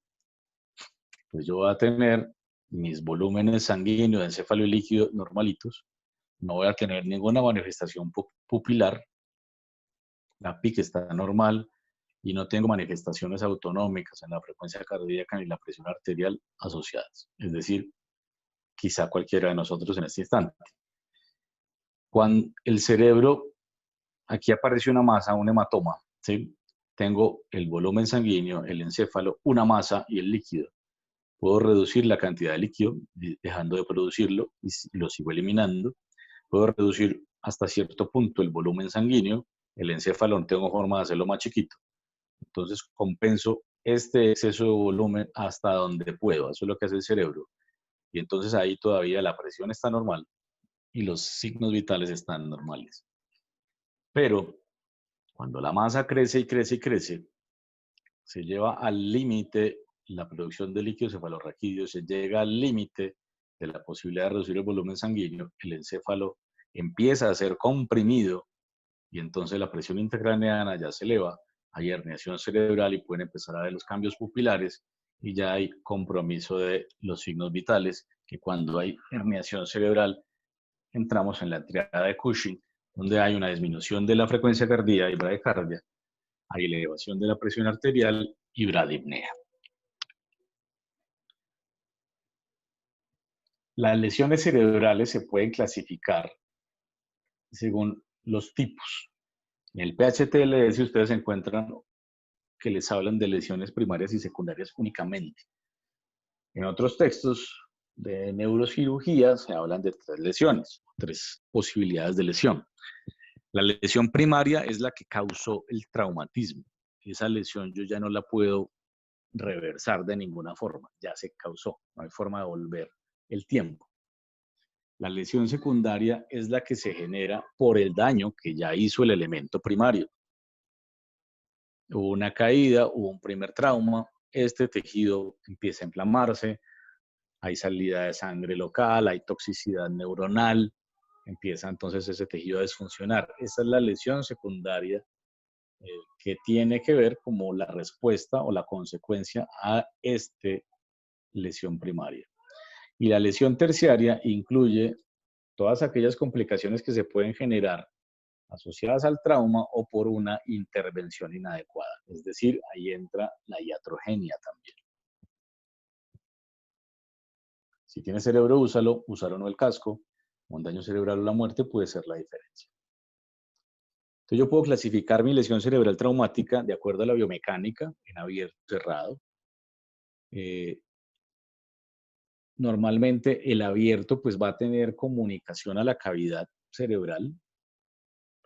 Speaker 1: pues yo voy a tener mis volúmenes sanguíneos, de encéfalo y líquido normalitos, no voy a tener ninguna manifestación pupilar, la PIC está normal y no tengo manifestaciones autonómicas en la frecuencia cardíaca ni la presión arterial asociadas. Es decir, quizá cualquiera de nosotros en este instante. Cuando el cerebro, aquí aparece una masa, un hematoma, ¿sí? Tengo el volumen sanguíneo, el encéfalo, una masa y el líquido. Puedo reducir la cantidad de líquido, dejando de producirlo y lo sigo eliminando. Puedo reducir hasta cierto punto el volumen sanguíneo, el encéfalo no tengo forma de hacerlo más chiquito. Entonces compenso este exceso de volumen hasta donde puedo. Eso es lo que hace el cerebro. Y entonces ahí todavía la presión está normal y los signos vitales están normales. Pero cuando la masa crece y crece y crece, se lleva al límite la producción de líquido cefalorraquídeo, se llega al límite de la posibilidad de reducir el volumen sanguíneo, el encéfalo empieza a ser comprimido y entonces la presión intracraneana ya se eleva, hay herniación cerebral y pueden empezar a ver los cambios pupilares y ya hay compromiso de los signos vitales, que cuando hay herniación cerebral entramos en la triada de Cushing, donde hay una disminución de la frecuencia cardíaca y bradicardia, hay elevación de la presión arterial y bradipnea. Las lesiones cerebrales se pueden clasificar según los tipos. En el PHTLS ustedes encuentran que les hablan de lesiones primarias y secundarias únicamente. En otros textos de neurocirugía se hablan de 3 lesiones, 3 posibilidades de lesión. La lesión primaria es la que causó el traumatismo. Esa lesión yo ya no la puedo reversar de ninguna forma, ya se causó, no hay forma de volver el tiempo. La lesión secundaria es la que se genera por el daño que ya hizo el elemento primario. Hubo una caída, hubo un primer trauma, este tejido empieza a inflamarse, hay salida de sangre local, hay toxicidad neuronal, empieza entonces ese tejido a desfuncionar. Esa es la lesión secundaria que tiene que ver como la respuesta o la consecuencia a esta lesión primaria. Y la lesión terciaria incluye todas aquellas complicaciones que se pueden generar asociadas al trauma o por una intervención inadecuada. Es decir, ahí entra la iatrogenia también. Si tiene cerebro, úsalo, usar o no el casco, un daño cerebral o la muerte puede ser la diferencia. Entonces yo puedo clasificar mi lesión cerebral traumática de acuerdo a la biomecánica, en abierto, cerrado. Normalmente el abierto pues va a tener comunicación a la cavidad cerebral,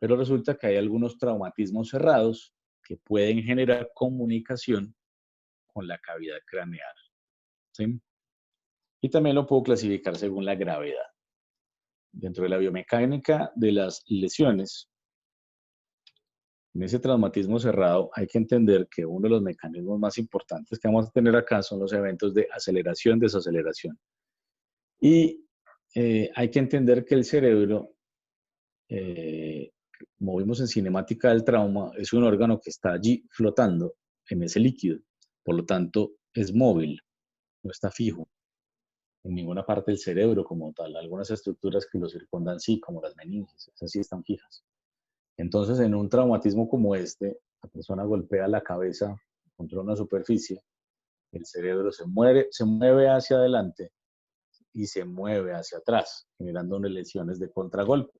Speaker 1: pero resulta que hay algunos traumatismos cerrados que pueden generar comunicación con la cavidad craneal, ¿sí? Y también lo puedo clasificar según la gravedad. Dentro de la biomecánica de las lesiones, en ese traumatismo cerrado hay que entender que uno de los mecanismos más importantes que vamos a tener acá son los eventos de aceleración, desaceleración. Y hay que entender que el cerebro, como vimos en cinemática del trauma, es un órgano que está allí flotando en ese líquido. Por lo tanto, es móvil, no está fijo en ninguna parte del cerebro como tal. Algunas estructuras que lo circundan sí, como las meninges, esas sí están fijas. Entonces, en un traumatismo como este, la persona golpea la cabeza contra una superficie, el cerebro se mueve hacia adelante y se mueve hacia atrás, generando unas lesiones de contragolpe.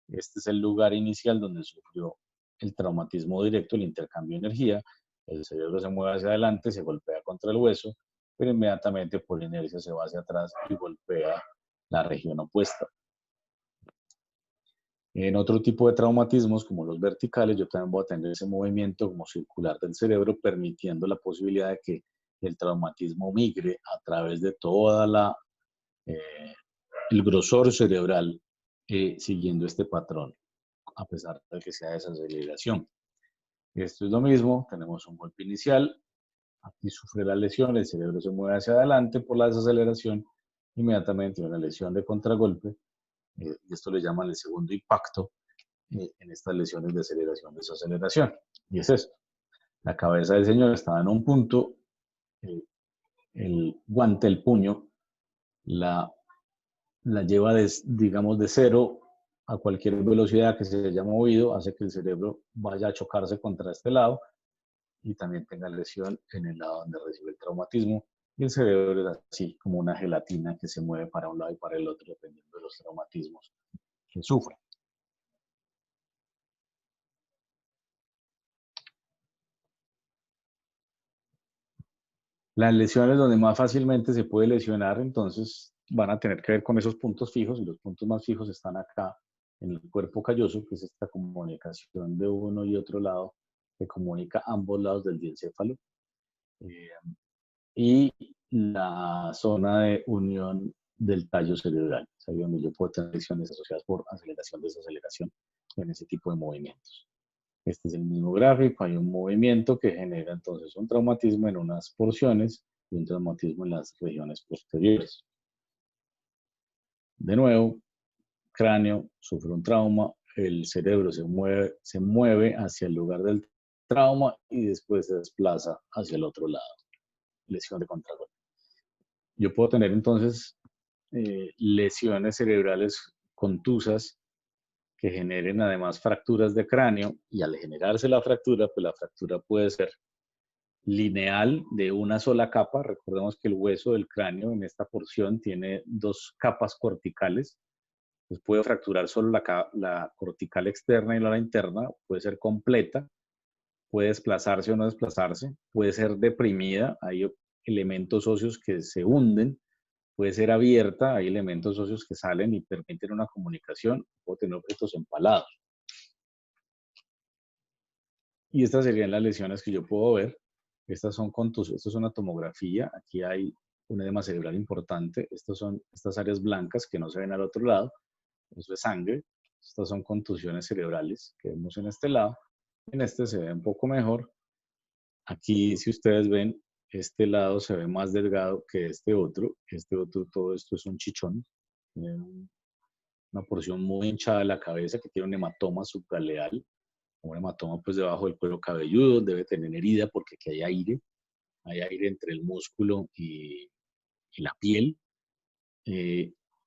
Speaker 1: Este es el lugar inicial donde sufrió el traumatismo directo, el intercambio de energía. El cerebro se mueve hacia adelante, se golpea contra el hueso, pero inmediatamente por inercia se va hacia atrás y golpea la región opuesta. En otro tipo de traumatismos, como los verticales, yo también voy a tener ese movimiento como circular del cerebro, permitiendo la posibilidad de que el traumatismo migre a través de toda el grosor cerebral, siguiendo este patrón, a pesar de que sea desaceleración. Esto es lo mismo, tenemos un golpe inicial, aquí sufre la lesión, el cerebro se mueve hacia adelante por la desaceleración, inmediatamente una lesión de contragolpe, y esto le llaman el segundo impacto en estas lesiones de aceleración, desaceleración. Y es esto. La cabeza del señor estaba en un punto, el guante, el puño, la lleva, digamos, de 0 a cualquier velocidad que se haya movido, hace que el cerebro vaya a chocarse contra este lado y también tenga lesión en el lado donde recibe el traumatismo. Y el cerebro es así, como una gelatina que se mueve para un lado y para el otro, dependiendo de los traumatismos que sufre. Las lesiones donde más fácilmente se puede lesionar, entonces, van a tener que ver con esos puntos fijos, y los puntos más fijos están acá en el cuerpo calloso, que es esta comunicación de uno y otro lado, que comunica ambos lados del diencéfalo. Y la zona de unión del tallo cerebral, es ahí donde yo puedo tener lesiones asociadas por aceleración, desaceleración, en ese tipo de movimientos. Este es el mismo gráfico, hay un movimiento que genera entonces un traumatismo en unas porciones y un traumatismo en las regiones posteriores. De nuevo, cráneo sufre un trauma, el cerebro se mueve hacia el lugar del trauma y después se desplaza hacia el otro lado. Lesión de contragolpe. Yo puedo tener entonces lesiones cerebrales contusas que generen además fracturas de cráneo, y al generarse la fractura, pues la fractura puede ser lineal de una sola capa. Recordemos que el hueso del cráneo en esta porción tiene 2 capas corticales. Pues puede fracturar solo la cortical externa y la interna, puede ser completa, puede desplazarse o no desplazarse, puede ser deprimida, hay elementos óseos que se hunden, puede ser abierta, hay elementos óseos que salen y permiten una comunicación, puedo tener objetos empalados. Y estas serían las lesiones que yo puedo ver. Estas son esto es una tomografía, aquí hay un edema cerebral importante, estas son estas áreas blancas que no se ven al otro lado, eso es sangre, estas son contusiones cerebrales que vemos en este lado, en este se ve un poco mejor. Aquí, si ustedes ven, este lado se ve más delgado que este otro, todo esto es un chichón, una porción muy hinchada de la cabeza que tiene un hematoma subgaleal, un hematoma pues debajo del cuero cabelludo, debe tener herida porque aquí hay aire entre el músculo y la piel.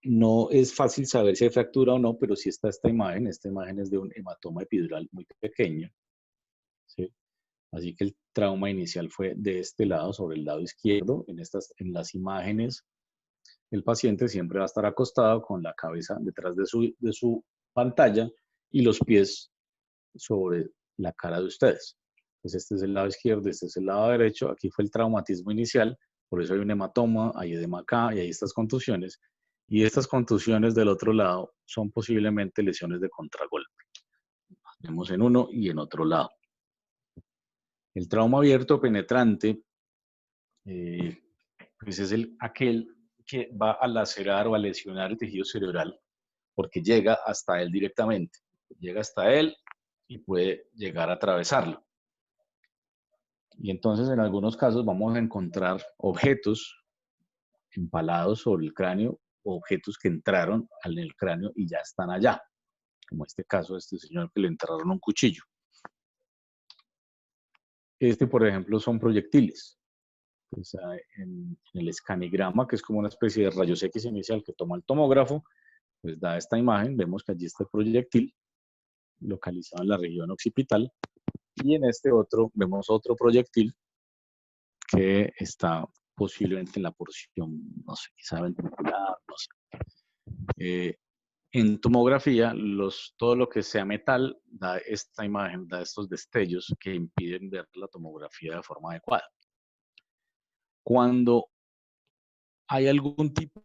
Speaker 1: No es fácil saber si hay fractura o no, pero sí está esta imagen es de un hematoma epidural muy pequeño, ¿sí? Así que el trauma inicial fue de este lado, sobre el lado izquierdo. En las imágenes, el paciente siempre va a estar acostado con la cabeza detrás de su pantalla y los pies sobre la cara de ustedes. Entonces este es el lado izquierdo, este es el lado derecho. Aquí fue el traumatismo inicial, por eso hay un hematoma, hay edema acá y hay estas contusiones. Y estas contusiones del otro lado son posiblemente lesiones de contragolpe. Vemos en uno y en otro lado. El trauma abierto penetrante pues es aquel que va a lacerar o a lesionar el tejido cerebral porque llega hasta él directamente. Llega hasta él y puede llegar a atravesarlo. Y entonces en algunos casos vamos a encontrar objetos empalados sobre el cráneo, objetos que entraron en el cráneo y ya están allá, como este caso de este señor que le enterraron un cuchillo. Este, por ejemplo, son proyectiles. Pues, en el escanigrama, que es como una especie de rayos X inicial que toma el tomógrafo, pues da esta imagen. Vemos que allí está el proyectil localizado en la región occipital. Y en este otro vemos otro proyectil que está posiblemente en la porción, no sé, quizá ventricular, no sé. En tomografía, todo lo que sea metal da esta imagen, da estos destellos que impiden ver la tomografía de forma adecuada. Cuando hay algún tipo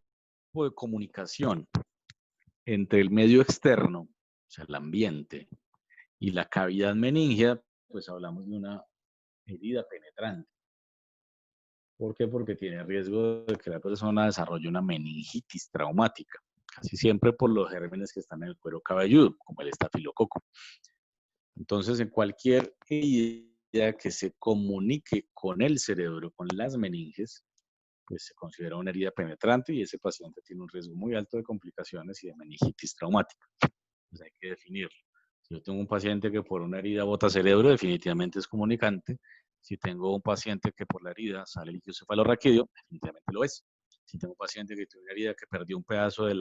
Speaker 1: de comunicación entre el medio externo, o sea, el ambiente, y la cavidad meningea, pues hablamos de una herida penetrante. ¿Por qué? Porque tiene riesgo de que la persona desarrolle una meningitis traumática, casi siempre por los gérmenes que están en el cuero cabelludo, como el estafilococo. Entonces, en cualquier herida que se comunique con el cerebro, con las meninges, pues se considera una herida penetrante y ese paciente tiene un riesgo muy alto de complicaciones y de meningitis traumática. Pues hay que definirlo. Si yo tengo un paciente que por una herida bota cerebro, definitivamente es comunicante. Si tengo un paciente que por la herida sale líquido cefalorraquídeo, definitivamente lo es. Si tengo un paciente que tiene una herida que perdió un pedazo de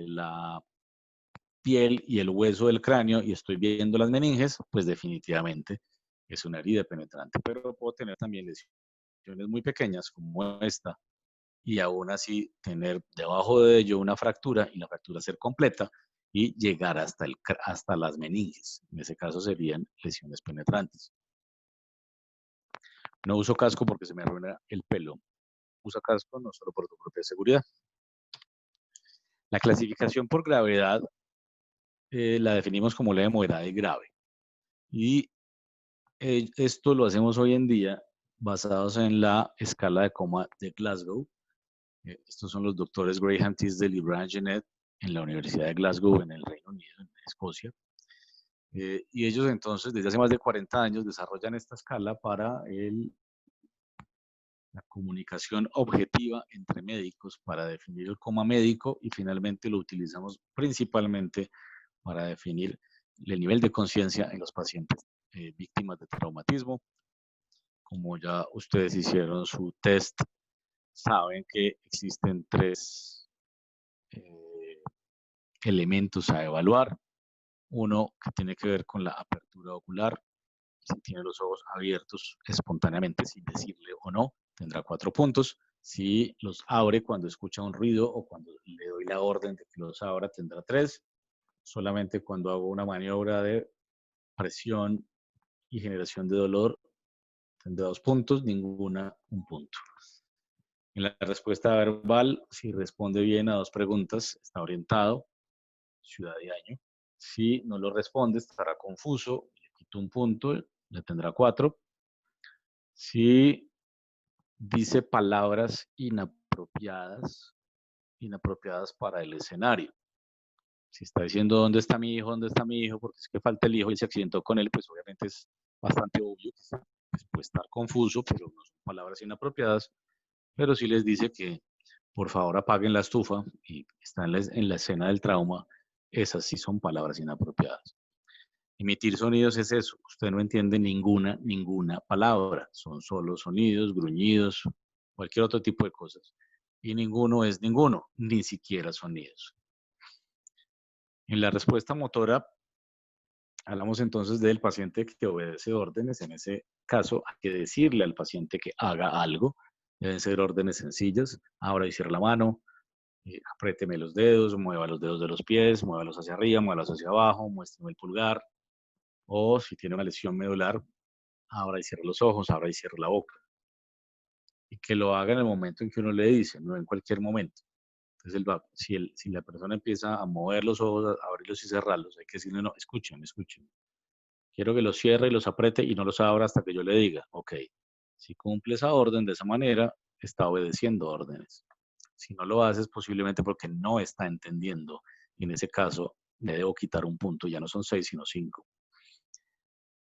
Speaker 1: la piel y el hueso del cráneo y estoy viendo las meninges, pues definitivamente es una herida penetrante. Pero puedo tener también lesiones muy pequeñas como esta y aún así tener debajo de ello una fractura y la fractura ser completa y llegar hasta las meninges. En ese caso serían lesiones penetrantes. No uso casco porque se me arruina el pelo. Usa casco no solo por tu propia seguridad. La clasificación por gravedad la definimos como leve, moderada y grave. Y esto lo hacemos hoy en día basados en la escala de coma de Glasgow. Estos son los doctores Graham Tisdale y Brian Jeanette en la Universidad de Glasgow, en el Reino Unido, en Escocia. Y ellos entonces, desde hace más de 40 años, desarrollan esta escala para la comunicación objetiva entre médicos para definir el coma médico y finalmente lo utilizamos principalmente para definir el nivel de conciencia en los pacientes víctimas de traumatismo. Como ya ustedes hicieron su test, saben que existen 3 elementos a evaluar. Uno que tiene que ver con la apertura ocular. Si tiene los ojos abiertos espontáneamente, sin decirle o no, tendrá 4 puntos. Si los abre cuando escucha un ruido o cuando le doy la orden de que los abra, tendrá 3. Solamente cuando hago una maniobra de presión y generación de dolor, tendrá 2 puntos, ninguna 1 punto. En la respuesta verbal, si responde bien a 2 preguntas, está orientado, ciudad y año. Si no lo responde, estará confuso, le quito 1 punto, le tendrá 4. Si dice palabras inapropiadas para el escenario. Si está diciendo dónde está mi hijo, porque es que falta el hijo y se accidentó con él, pues obviamente es bastante obvio que pues, puede estar confuso, pero no son palabras inapropiadas. Pero si les dice que por favor apaguen la estufa y están en la escena del trauma, esas sí son palabras inapropiadas. Emitir sonidos es eso, usted no entiende ninguna palabra, son solo sonidos, gruñidos, cualquier otro tipo de cosas. Y ninguno es ninguno, ni siquiera sonidos. En la respuesta motora, hablamos entonces del paciente que obedece órdenes. En ese caso, hay que decirle al paciente que haga algo. Deben ser órdenes sencillas. Abra y cierre la mano, apriéteme los dedos, mueva los dedos de los pies, muévalos hacia arriba, muévalos hacia abajo, muéstreme el pulgar. O si tiene una lesión medular, abra y cierre los ojos, abra y cierre la boca. Y que lo haga en el momento en que uno le dice, no en cualquier momento. Entonces, si la persona empieza a mover los ojos, a abrirlos y cerrarlos, hay que decirle, no, escuchen. Quiero que los cierre y los apriete y no los abra hasta que yo le diga, ok, si cumple esa orden de esa manera, está obedeciendo órdenes. Si no lo haces, posiblemente porque no está entendiendo. Y en ese caso, le debo quitar 1 punto, ya no son 6, sino 5.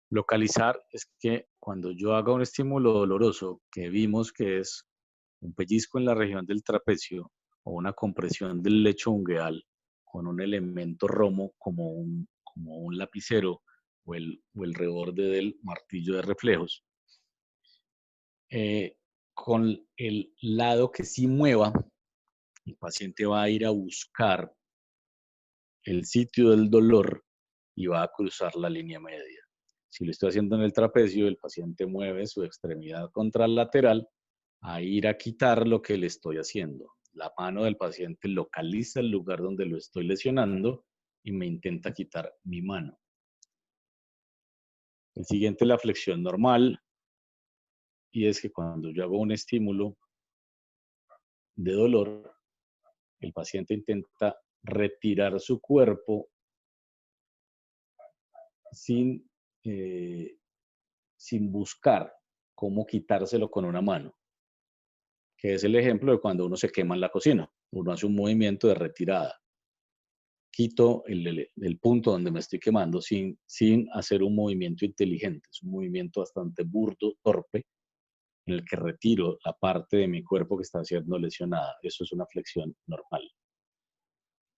Speaker 1: Localizar es que cuando yo haga un estímulo doloroso, que vimos que es un pellizco en la región del trapecio o una compresión del lecho ungueal con un elemento romo como un lapicero, o el reborde del martillo de reflejos. Con el lado que sí mueva, el paciente va a ir a buscar el sitio del dolor y va a cruzar la línea media. Si lo estoy haciendo en el trapecio, el paciente mueve su extremidad contralateral a ir a quitar lo que le estoy haciendo. La mano del paciente localiza el lugar donde lo estoy lesionando y me intenta quitar mi mano. El siguiente es la flexión normal, y es que cuando yo hago un estímulo de dolor, el paciente intenta retirar su cuerpo sin buscar cómo quitárselo con una mano, que es el ejemplo de cuando uno se quema en la cocina. Uno hace un movimiento de retirada. Quito el punto donde me estoy quemando sin hacer un movimiento inteligente. Es un movimiento bastante burdo, torpe, en el que retiro la parte de mi cuerpo que está siendo lesionada. Eso es una flexión normal.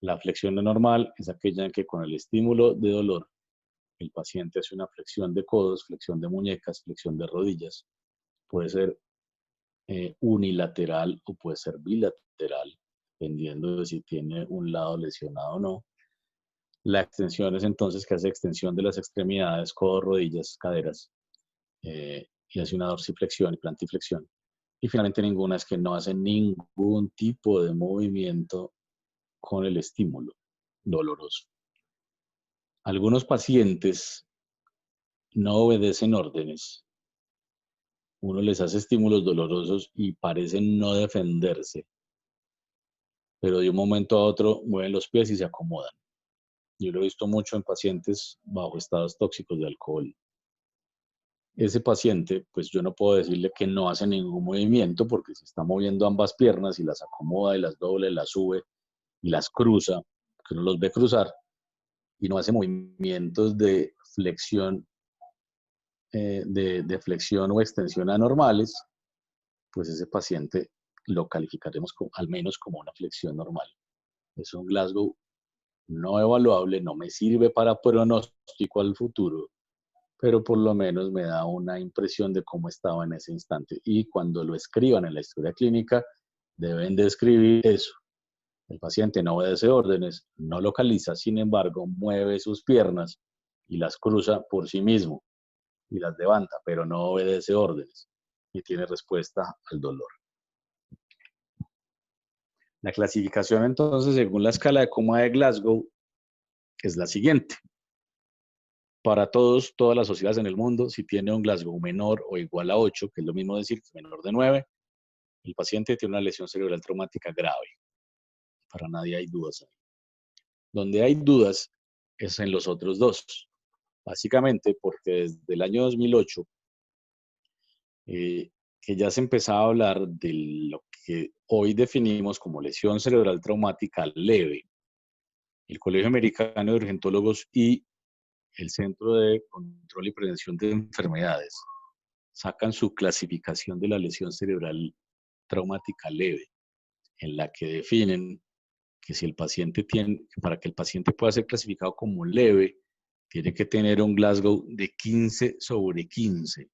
Speaker 1: La flexión normal es aquella en que con el estímulo de dolor el paciente hace una flexión de codos, flexión de muñecas, flexión de rodillas. Puede ser unilateral o puede ser bilateral, dependiendo de si tiene un lado lesionado o no. La extensión es entonces que hace extensión de las extremidades, codos, rodillas, caderas, y hace una dorsiflexión y plantiflexión. Y finalmente ninguna es que no hace ningún tipo de movimiento con el estímulo doloroso. Algunos pacientes no obedecen órdenes. Uno les hace estímulos dolorosos y parecen no defenderse, pero de un momento a otro mueven los pies y se acomodan. Yo lo he visto mucho en pacientes bajo estados tóxicos de alcohol. Ese paciente, pues yo no puedo decirle que no hace ningún movimiento, porque si está moviendo ambas piernas y las acomoda y las dobla y las sube y las cruza, que uno los ve cruzar, y no hace movimientos de flexión, de flexión o extensión anormales, pues ese paciente lo calificaremos al menos como una flexión normal. Es un Glasgow no evaluable, no me sirve para pronóstico al futuro, pero por lo menos me da una impresión de cómo estaba en ese instante. Y cuando lo escriban en la historia clínica, deben de escribir eso. El paciente no obedece órdenes, no localiza, sin embargo, mueve sus piernas y las cruza por sí mismo y las levanta, pero no obedece órdenes y tiene respuesta al dolor. La clasificación entonces, según la escala de coma de Glasgow, es la siguiente. Para todas las sociedades en el mundo, si tiene un Glasgow menor o igual a 8, que es lo mismo decir que menor de 9, el paciente tiene una lesión cerebral traumática grave. Para nadie hay dudas ahí. Donde hay dudas es en los otros dos. Básicamente porque desde el año 2008, que ya se empezaba a hablar de lo que hoy definimos como lesión cerebral traumática leve. El Colegio Americano de Urgentólogos y el Centro de Control y Prevención de Enfermedades sacan su clasificación de la lesión cerebral traumática leve, en la que definen que si el paciente para que el paciente pueda ser clasificado como leve, tiene que tener un Glasgow de 15/15.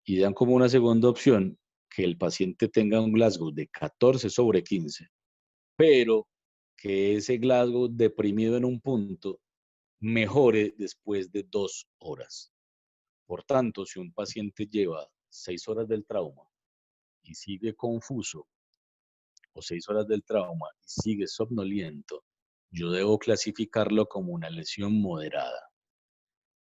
Speaker 1: Y dan como una segunda opción que el paciente tenga un Glasgow de 14/15, pero que ese Glasgow deprimido en un punto mejore después de 2 horas. Por tanto, si un paciente lleva 6 horas del trauma y sigue confuso, o 6 horas del trauma y sigue somnoliento, yo debo clasificarlo como una lesión moderada.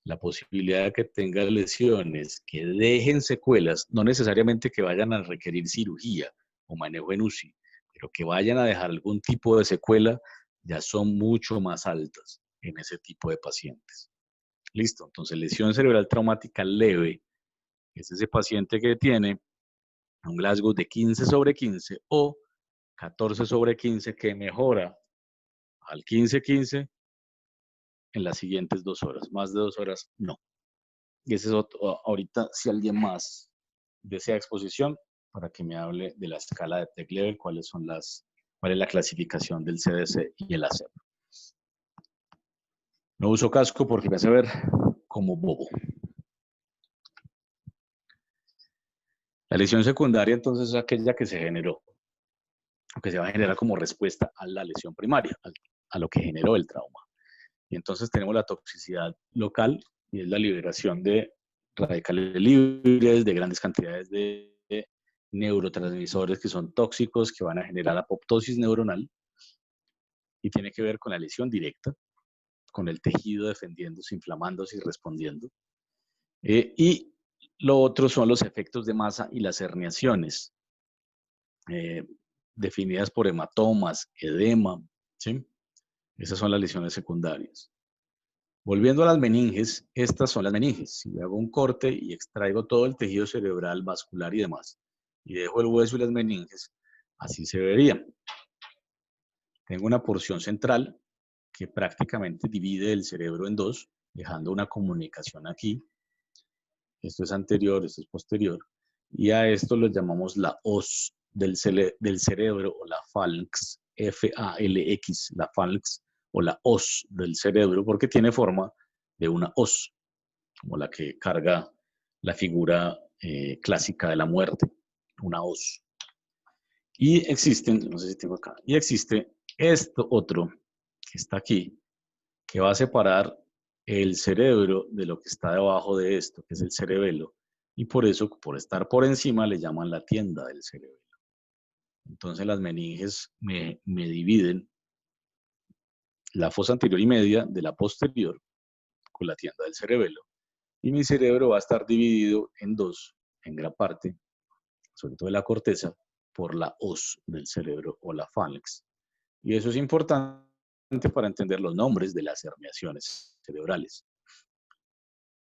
Speaker 1: La posibilidad de que tenga lesiones que dejen secuelas, no necesariamente que vayan a requerir cirugía o manejo en UCI, pero que vayan a dejar algún tipo de secuela, ya son mucho más altas en ese tipo de pacientes. Listo, entonces lesión cerebral traumática leve es ese paciente que tiene un Glasgow de 15/15 o 14/15 que mejora al 15/15 en las siguientes 2 horas. Más de 2 horas, no. Y ese es otro, ahorita, si alguien más desea exposición, para que me hable de la escala de TEC Level, cuál es la clasificación del CDC y el ACEP. No uso casco porque me hace ver como bobo. La lesión secundaria, entonces, es aquella que se generó, o que se va a generar como respuesta a la lesión primaria, a lo que generó el trauma. Y entonces tenemos la toxicidad local, y es la liberación de radicales libres, de grandes cantidades de neurotransmisores que son tóxicos, que van a generar apoptosis neuronal, y tiene que ver con la lesión directa, con el tejido defendiéndose, inflamándose y respondiendo. Y lo otro son los efectos de masa y las herniaciones, definidas por hematomas, edema, ¿sí? Esas son las lesiones secundarias. Volviendo a las meninges, estas son las meninges. Si hago un corte y extraigo todo el tejido cerebral, vascular y demás, y dejo el hueso y las meninges, así se vería. Tengo una porción central que prácticamente divide el cerebro en dos, dejando una comunicación aquí. Esto es anterior, esto es posterior. Y a esto lo llamamos la hoz del cerebro, o la phalanx, F-A-L-X, la phalanx, o la hoz del cerebro, porque tiene forma de una hoz, como la que carga la figura clásica de la muerte, una hoz. Y existen, no sé si tengo acá, y existe esto otro que está aquí, que va a separar el cerebro de lo que está debajo de esto, que es el cerebelo, y por eso, por estar por encima, le llaman la tienda del cerebelo. Entonces las meninges me dividen la fosa anterior y media de la posterior con la tienda del cerebelo, y mi cerebro va a estar dividido en dos, en gran parte, sobre todo de la corteza, por la hoz del cerebro o la phalanx. Y eso es importante para entender los nombres de las herniaciones cerebrales.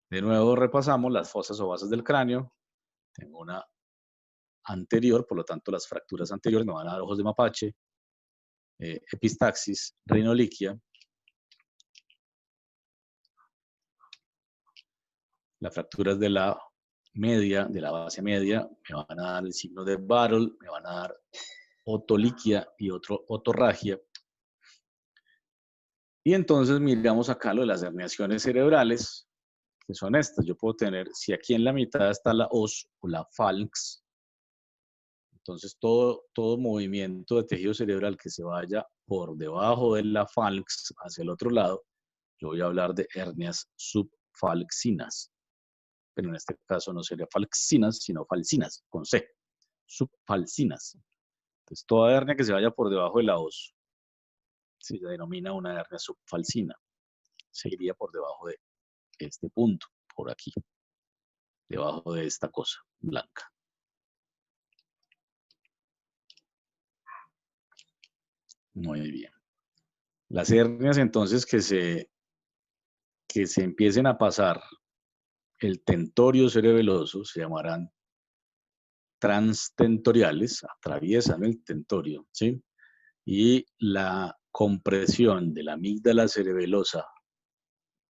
Speaker 1: De nuevo repasamos las fosas o bases del cráneo. Tengo una anterior, por lo tanto las fracturas anteriores me van a dar ojos de mapache, epistaxis, rinoliquia. Las fracturas de la media, de la base media, me van a dar el signo de Barrow, me van a dar otoliquia y otorragia. Y entonces miramos acá lo de las herniaciones cerebrales, que son estas. Yo puedo tener, si aquí en la mitad está la hoz o la phalanx, entonces todo movimiento de tejido cerebral que se vaya por debajo de la phalanx hacia el otro lado, yo voy a hablar de hernias subfalxinas. Pero en este caso no sería falxinas, sino falcinas, con C, subfalcinas. Entonces toda hernia que se vaya por debajo de la hoz se denomina una hernia subfalcina. Se iría por debajo de este punto, por aquí, debajo de esta cosa blanca. Muy bien. Las hernias entonces que se empiecen a pasar el tentorio cerebeloso se llamarán transtentoriales, atraviesan el tentorio, ¿sí? Y la compresión de la amígdala cerebelosa,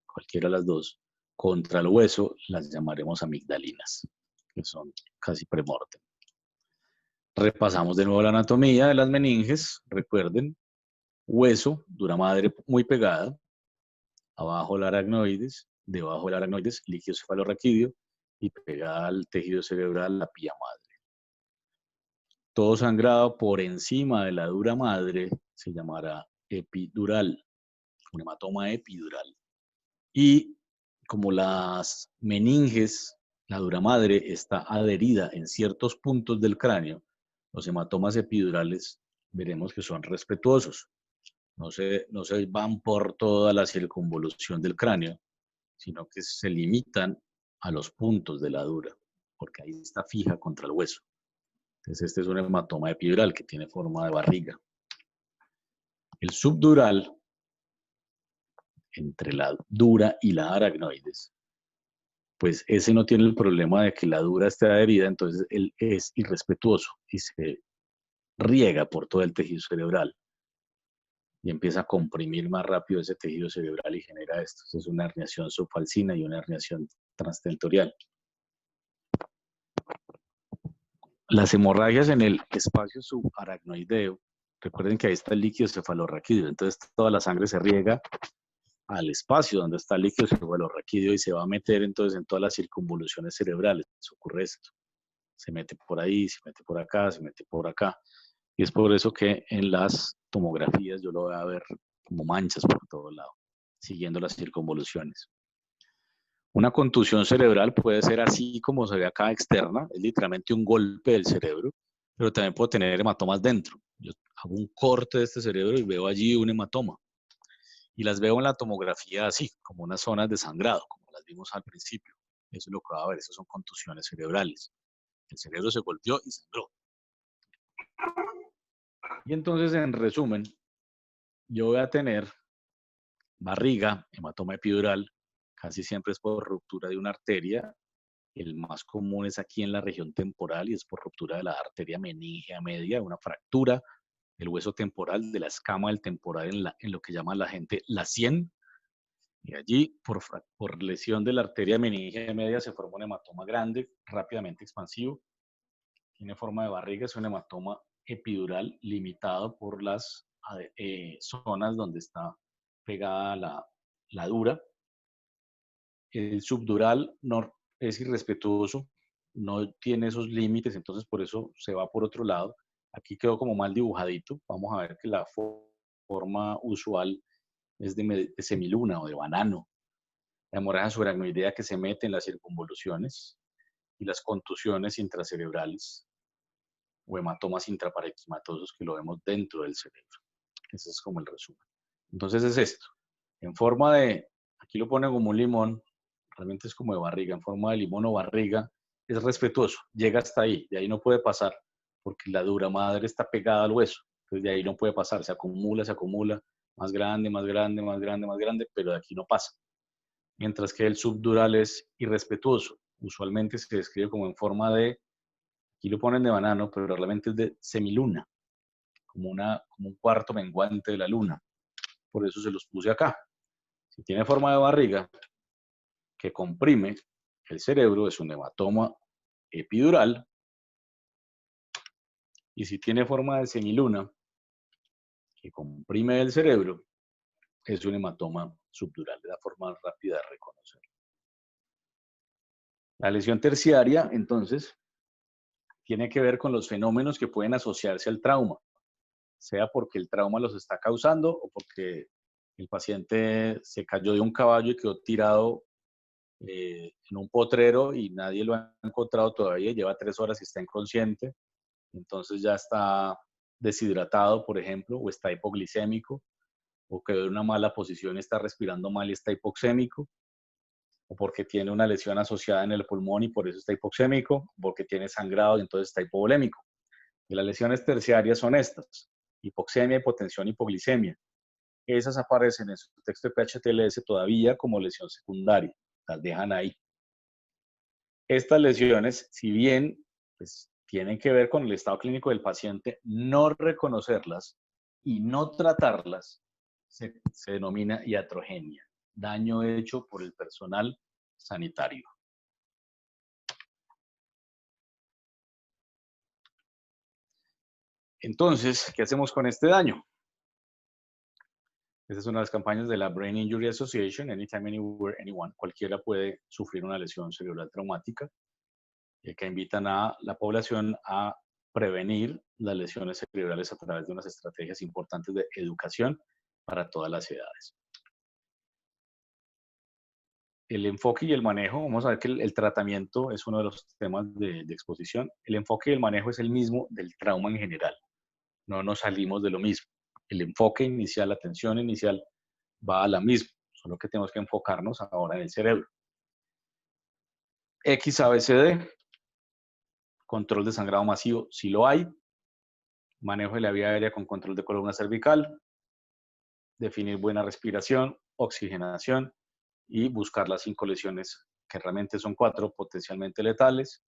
Speaker 1: cualquiera de las dos, contra el hueso, las llamaremos amigdalinas, que son casi premortem. Repasamos de nuevo la anatomía de las meninges. Recuerden, hueso, dura madre muy pegada, abajo el aracnoides, debajo del aracnoides, líquido cefalorraquídeo, y pegada al tejido cerebral, la pía madre. Todo sangrado por encima de la dura madre se llamará epidural, un hematoma epidural. Y como las meninges, la dura madre está adherida en ciertos puntos del cráneo, los hematomas epidurales veremos que son respetuosos. No se van por toda la circunvolución del cráneo, sino que se limitan a los puntos de la dura, porque ahí está fija contra el hueso. Entonces este es un hematoma epidural que tiene forma de barriga. El subdural, entre la dura y la aracnoides, pues ese no tiene el problema de que la dura esté adherida, entonces él es irrespetuoso y se riega por todo el tejido cerebral y empieza a comprimir más rápido ese tejido cerebral y genera esto. Eso es una herniación subfalcina y una herniación transtentorial. Las hemorragias en el espacio subaracnoideo, recuerden que ahí está el líquido cefalorraquídeo, entonces toda la sangre se riega al espacio donde está el líquido cefalorraquídeo y se va a meter entonces en todas las circunvoluciones cerebrales. Ocurre esto. Se mete por ahí, se mete por acá, se mete por acá. Y es por eso que en las tomografías yo lo voy a ver como manchas por todo lado, siguiendo las circunvoluciones. Una contusión cerebral puede ser así como se ve acá externa, es literalmente un golpe del cerebro, pero también puede tener hematomas dentro. Yo hago un corte de este cerebro y veo allí un hematoma. Y las veo en la tomografía así, como unas zonas de sangrado, como las vimos al principio. Eso es lo que va a ver, esas son contusiones cerebrales. El cerebro se golpeó y sangró. Y entonces, en resumen, yo voy a tener barriga, hematoma epidural, casi siempre es por ruptura de una arteria. El más común es aquí en la región temporal y es por ruptura de la arteria meningea media, una fractura del hueso temporal, de la escama del temporal en lo que llama la gente la sien. Y allí, por lesión de la arteria meningea media, se forma un hematoma grande, rápidamente expansivo. Tiene forma de barriga, es un hematoma epidural limitado por las zonas donde está pegada la dura. El subdural no es irrespetuoso, no tiene esos límites, entonces por eso se va por otro lado. Aquí quedó como mal dibujadito. Vamos a ver que la forma usual es de semiluna o de banano. La hemorragia subaracnoidea que se mete en las circunvoluciones y las contusiones intracerebrales o hematomas intraparenquimatosos que lo vemos dentro del cerebro. Ese es como el resumen. Entonces es esto. En forma de, aquí lo ponen como un limón, realmente es como de barriga, en forma de limón o barriga, es respetuoso, llega hasta ahí, de ahí no puede pasar, porque la dura madre está pegada al hueso, entonces de ahí no puede pasar, se acumula, más grande, más grande, más grande, más grande, pero de aquí no pasa. Mientras que el subdural es irrespetuoso, usualmente se describe como en forma de, aquí lo ponen de banano, pero realmente es de semiluna, como un cuarto menguante de la luna. Por eso se los puse acá. Si tiene forma de barriga, que comprime el cerebro, es un hematoma epidural. Y si tiene forma de semiluna, que comprime el cerebro, es un hematoma subdural, de la forma rápida de reconocer. La lesión terciaria, entonces, tiene que ver con los fenómenos que pueden asociarse al trauma, sea porque el trauma los está causando o porque el paciente se cayó de un caballo y quedó tirado en un potrero y nadie lo ha encontrado todavía, lleva 3 horas y está inconsciente, entonces ya está deshidratado, por ejemplo, o está hipoglicémico, o quedó en una mala posición, está respirando mal y está hipoxémico, o porque tiene una lesión asociada en el pulmón y por eso está hipoxémico, o porque tiene sangrado y entonces está hipovolémico. Y las lesiones terciarias son estas: hipoxemia, hipotensión, hipoglicemia. Esas aparecen en su texto de PHTLS todavía como lesión secundaria, las dejan ahí. Estas lesiones, si bien pues, tienen que ver con el estado clínico del paciente, no reconocerlas y no tratarlas se denomina iatrogenia, daño hecho por el personal sanitario. Entonces, ¿qué hacemos con este daño? Esta es una de las campañas de la Brain Injury Association, Anytime, Anywhere, Anyone. Cualquiera puede sufrir una lesión cerebral traumática, que invitan a la población a prevenir las lesiones cerebrales a través de unas estrategias importantes de educación para todas las edades. El enfoque y el manejo, vamos a ver que el tratamiento es uno de los temas de exposición. El enfoque y el manejo es el mismo del trauma en general. No nos salimos de lo mismo. El enfoque inicial, la atención inicial va a la misma, solo que tenemos que enfocarnos ahora en el cerebro. XABCD, control de sangrado masivo, si lo hay. Manejo de la vía aérea con control de columna cervical. Definir buena respiración, oxigenación y buscar las 5 lesiones, que realmente son 4 potencialmente letales.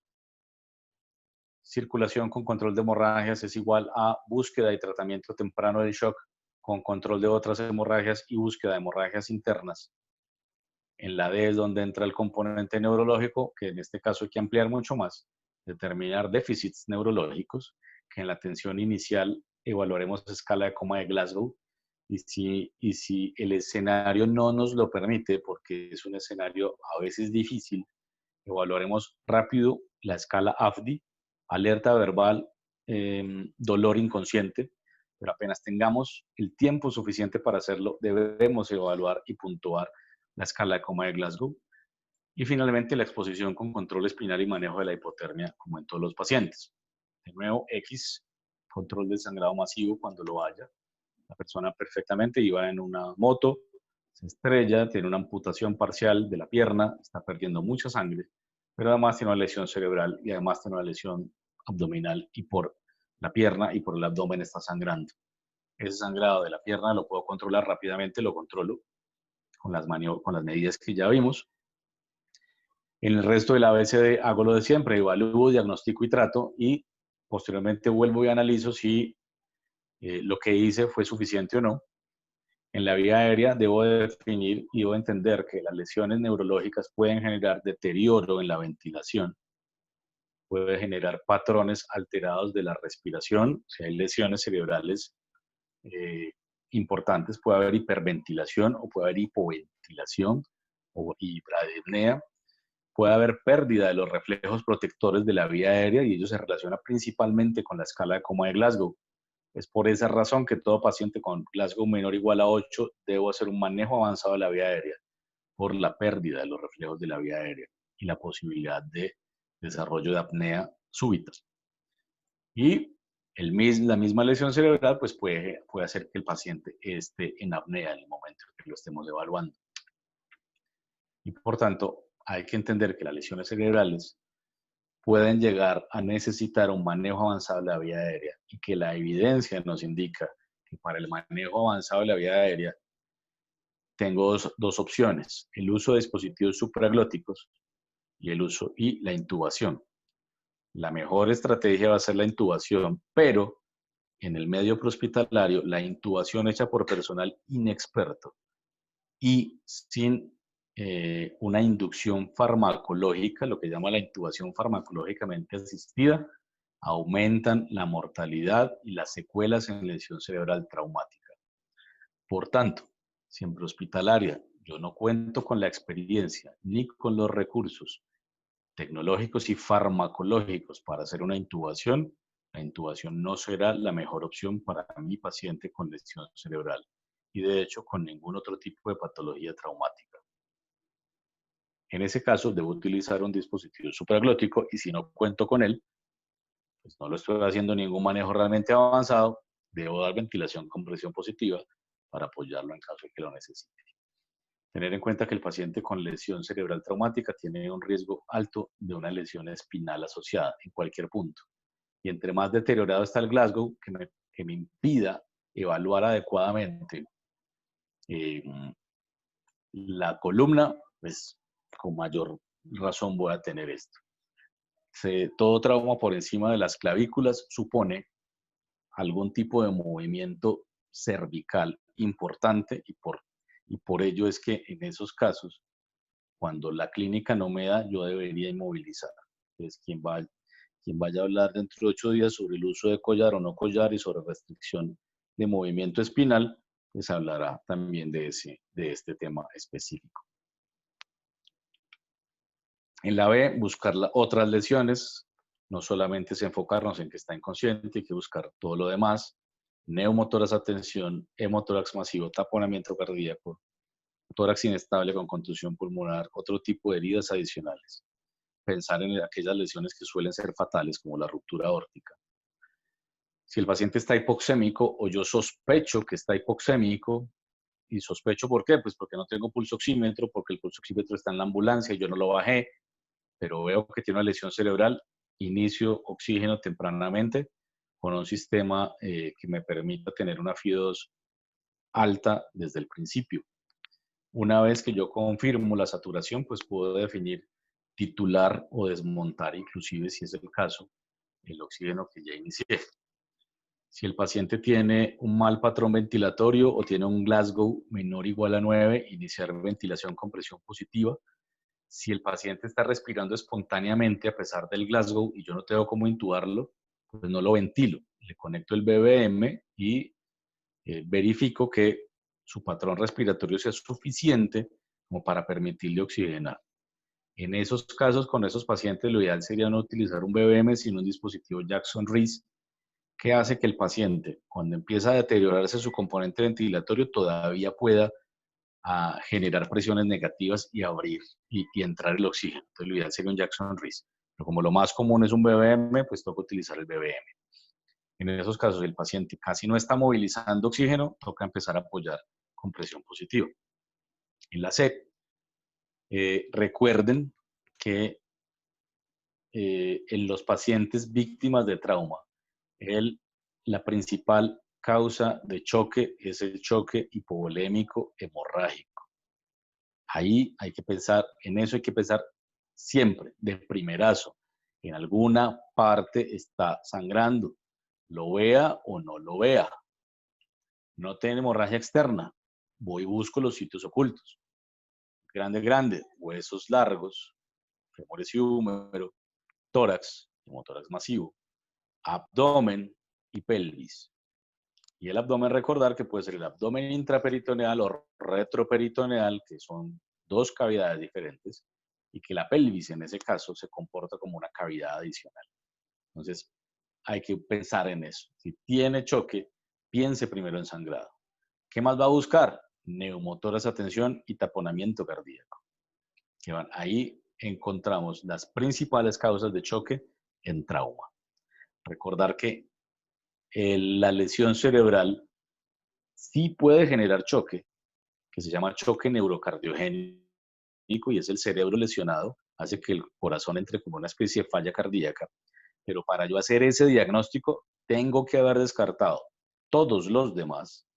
Speaker 1: Circulación con control de hemorragias es igual a búsqueda y tratamiento temprano del shock con control de otras hemorragias y búsqueda de hemorragias internas. En la D es donde entra el componente neurológico, que en este caso hay que ampliar mucho más, determinar déficits neurológicos, que en la atención inicial evaluaremos escala de coma de Glasgow, Y si el escenario no nos lo permite, porque es un escenario a veces difícil, evaluaremos rápido la escala AFDI, alerta verbal, dolor inconsciente, pero apenas tengamos el tiempo suficiente para hacerlo, debemos evaluar y puntuar la escala de coma de Glasgow. Y finalmente la exposición con control espinal y manejo de la hipotermia, como en todos los pacientes. De nuevo, X, control del sangrado masivo cuando lo haya. La persona perfectamente iba en una moto, se estrella, tiene una amputación parcial de la pierna, está perdiendo mucha sangre, pero además tiene una lesión cerebral y además tiene una lesión abdominal y por la pierna y por el abdomen está sangrando. Ese sangrado de la pierna lo puedo controlar rápidamente, lo controlo con las medidas que ya vimos. En el resto del ABCD hago lo de siempre, evalúo, diagnostico y trato y posteriormente vuelvo y analizo si lo que hice fue suficiente o no. En la vía aérea debo definir y debo entender que las lesiones neurológicas pueden generar deterioro en la ventilación, puede generar patrones alterados de la respiración, si hay lesiones cerebrales importantes, puede haber hiperventilación o puede haber hipoventilación o hipradipnea. Puede haber pérdida de los reflejos protectores de la vía aérea y ello se relaciona principalmente con la escala de coma de Glasgow. Es por esa razón que todo paciente con Glasgow menor o igual a 8 debe hacer un manejo avanzado de la vía aérea por la pérdida de los reflejos de la vía aérea y la posibilidad de desarrollo de apnea súbita. Y la misma lesión cerebral pues puede hacer que el paciente esté en apnea en el momento en que lo estemos evaluando. Y por tanto, hay que entender que las lesiones cerebrales pueden llegar a necesitar un manejo avanzado de la vía aérea y que la evidencia nos indica que para el manejo avanzado de la vía aérea tengo dos opciones, el uso de dispositivos supraglóticos y la intubación. La mejor estrategia va a ser la intubación, pero en el medio prehospitalario la intubación hecha por personal inexperto y sin una inducción farmacológica, lo que llama la intubación farmacológicamente asistida, aumentan la mortalidad y las secuelas en lesión cerebral traumática. Por tanto, si en prehospitalaria yo no cuento con la experiencia ni con los recursos tecnológicos y farmacológicos para hacer una intubación, la intubación no será la mejor opción para mi paciente con lesión cerebral y de hecho con ningún otro tipo de patología traumática. En ese caso, debo utilizar un dispositivo supraglótico y si no cuento con él, pues no lo estoy haciendo ningún manejo realmente avanzado, debo dar ventilación con presión positiva para apoyarlo en caso de que lo necesite. Tener en cuenta que el paciente con lesión cerebral traumática tiene un riesgo alto de una lesión espinal asociada en cualquier punto. Y entre más deteriorado está el Glasgow, que me impida evaluar adecuadamente la columna, pues con mayor razón voy a tener esto. Todo trauma por encima de las clavículas supone algún tipo de movimiento cervical importante y por ello es que en esos casos, cuando la clínica no me da, yo debería inmovilizar. Entonces, quien vaya a hablar dentro de 8 días sobre el uso de collar o no collar y sobre restricción de movimiento espinal, pues hablará también de este tema específico. En la B, buscar otras lesiones, no solamente es enfocarnos en que está inconsciente, hay que buscar todo lo demás, neumotórax a tensión, hemotórax masivo, taponamiento cardíaco, tórax inestable con contusión pulmonar, otro tipo de heridas adicionales. Pensar en aquellas lesiones que suelen ser fatales, como la ruptura aórtica. Si el paciente está hipoxémico o yo sospecho que está hipoxémico, y sospecho ¿por qué? Pues porque no tengo pulso oxímetro, porque el pulso oxímetro está en la ambulancia y yo no lo bajé, pero veo que tiene una lesión cerebral, inicio oxígeno tempranamente con un sistema que me permita tener una FIO2 alta desde el principio. Una vez que yo confirmo la saturación, pues puedo definir titular o desmontar, inclusive si es el caso, el oxígeno que ya inicié. Si el paciente tiene un mal patrón ventilatorio o tiene un Glasgow menor o igual a 9, iniciar ventilación con presión positiva. Si el paciente está respirando espontáneamente a pesar del Glasgow y yo no tengo cómo intubarlo, pues no lo ventilo. Le conecto el BBM y verifico que su patrón respiratorio sea suficiente como para permitirle oxigenar. En esos casos, con esos pacientes, lo ideal sería no utilizar un BBM, sino un dispositivo Jackson-Rees, que hace que el paciente, cuando empieza a deteriorarse su componente ventilatorio, todavía pueda generar presiones negativas y abrir y entrar el oxígeno. Entonces, lo ideal sería un Jackson-Rees. Pero como lo más común es un BBM, pues toca utilizar el BBM. En esos casos, el paciente casi no está movilizando oxígeno, toca empezar a apoyar con presión positiva. En la C, recuerden que en los pacientes víctimas de trauma, la principal causa de choque es el choque hipovolémico hemorrágico. Ahí hay que pensar, en eso hay que pensar siempre, de primerazo. En alguna parte está sangrando, lo vea o no lo vea. No tiene hemorragia externa, voy y busco los sitios ocultos. Grande, huesos largos, femores y húmero, tórax, hemotórax masivo, abdomen y pelvis. Y el abdomen, recordar que puede ser el abdomen intraperitoneal o retroperitoneal, que son dos cavidades diferentes, y que la pelvis en ese caso se comporta como una cavidad adicional. Entonces, hay que pensar en eso. Si tiene choque, piense primero en sangrado. ¿Qué más va a buscar? Neumotórax atención y taponamiento cardíaco. Ahí encontramos las principales causas de choque en trauma. Recordar que la lesión cerebral sí puede generar choque, que se llama choque neurocardiogénico, y es el cerebro lesionado, hace que el corazón entre como una especie de falla cardíaca. Pero para yo hacer ese diagnóstico, tengo que haber descartado todos los demás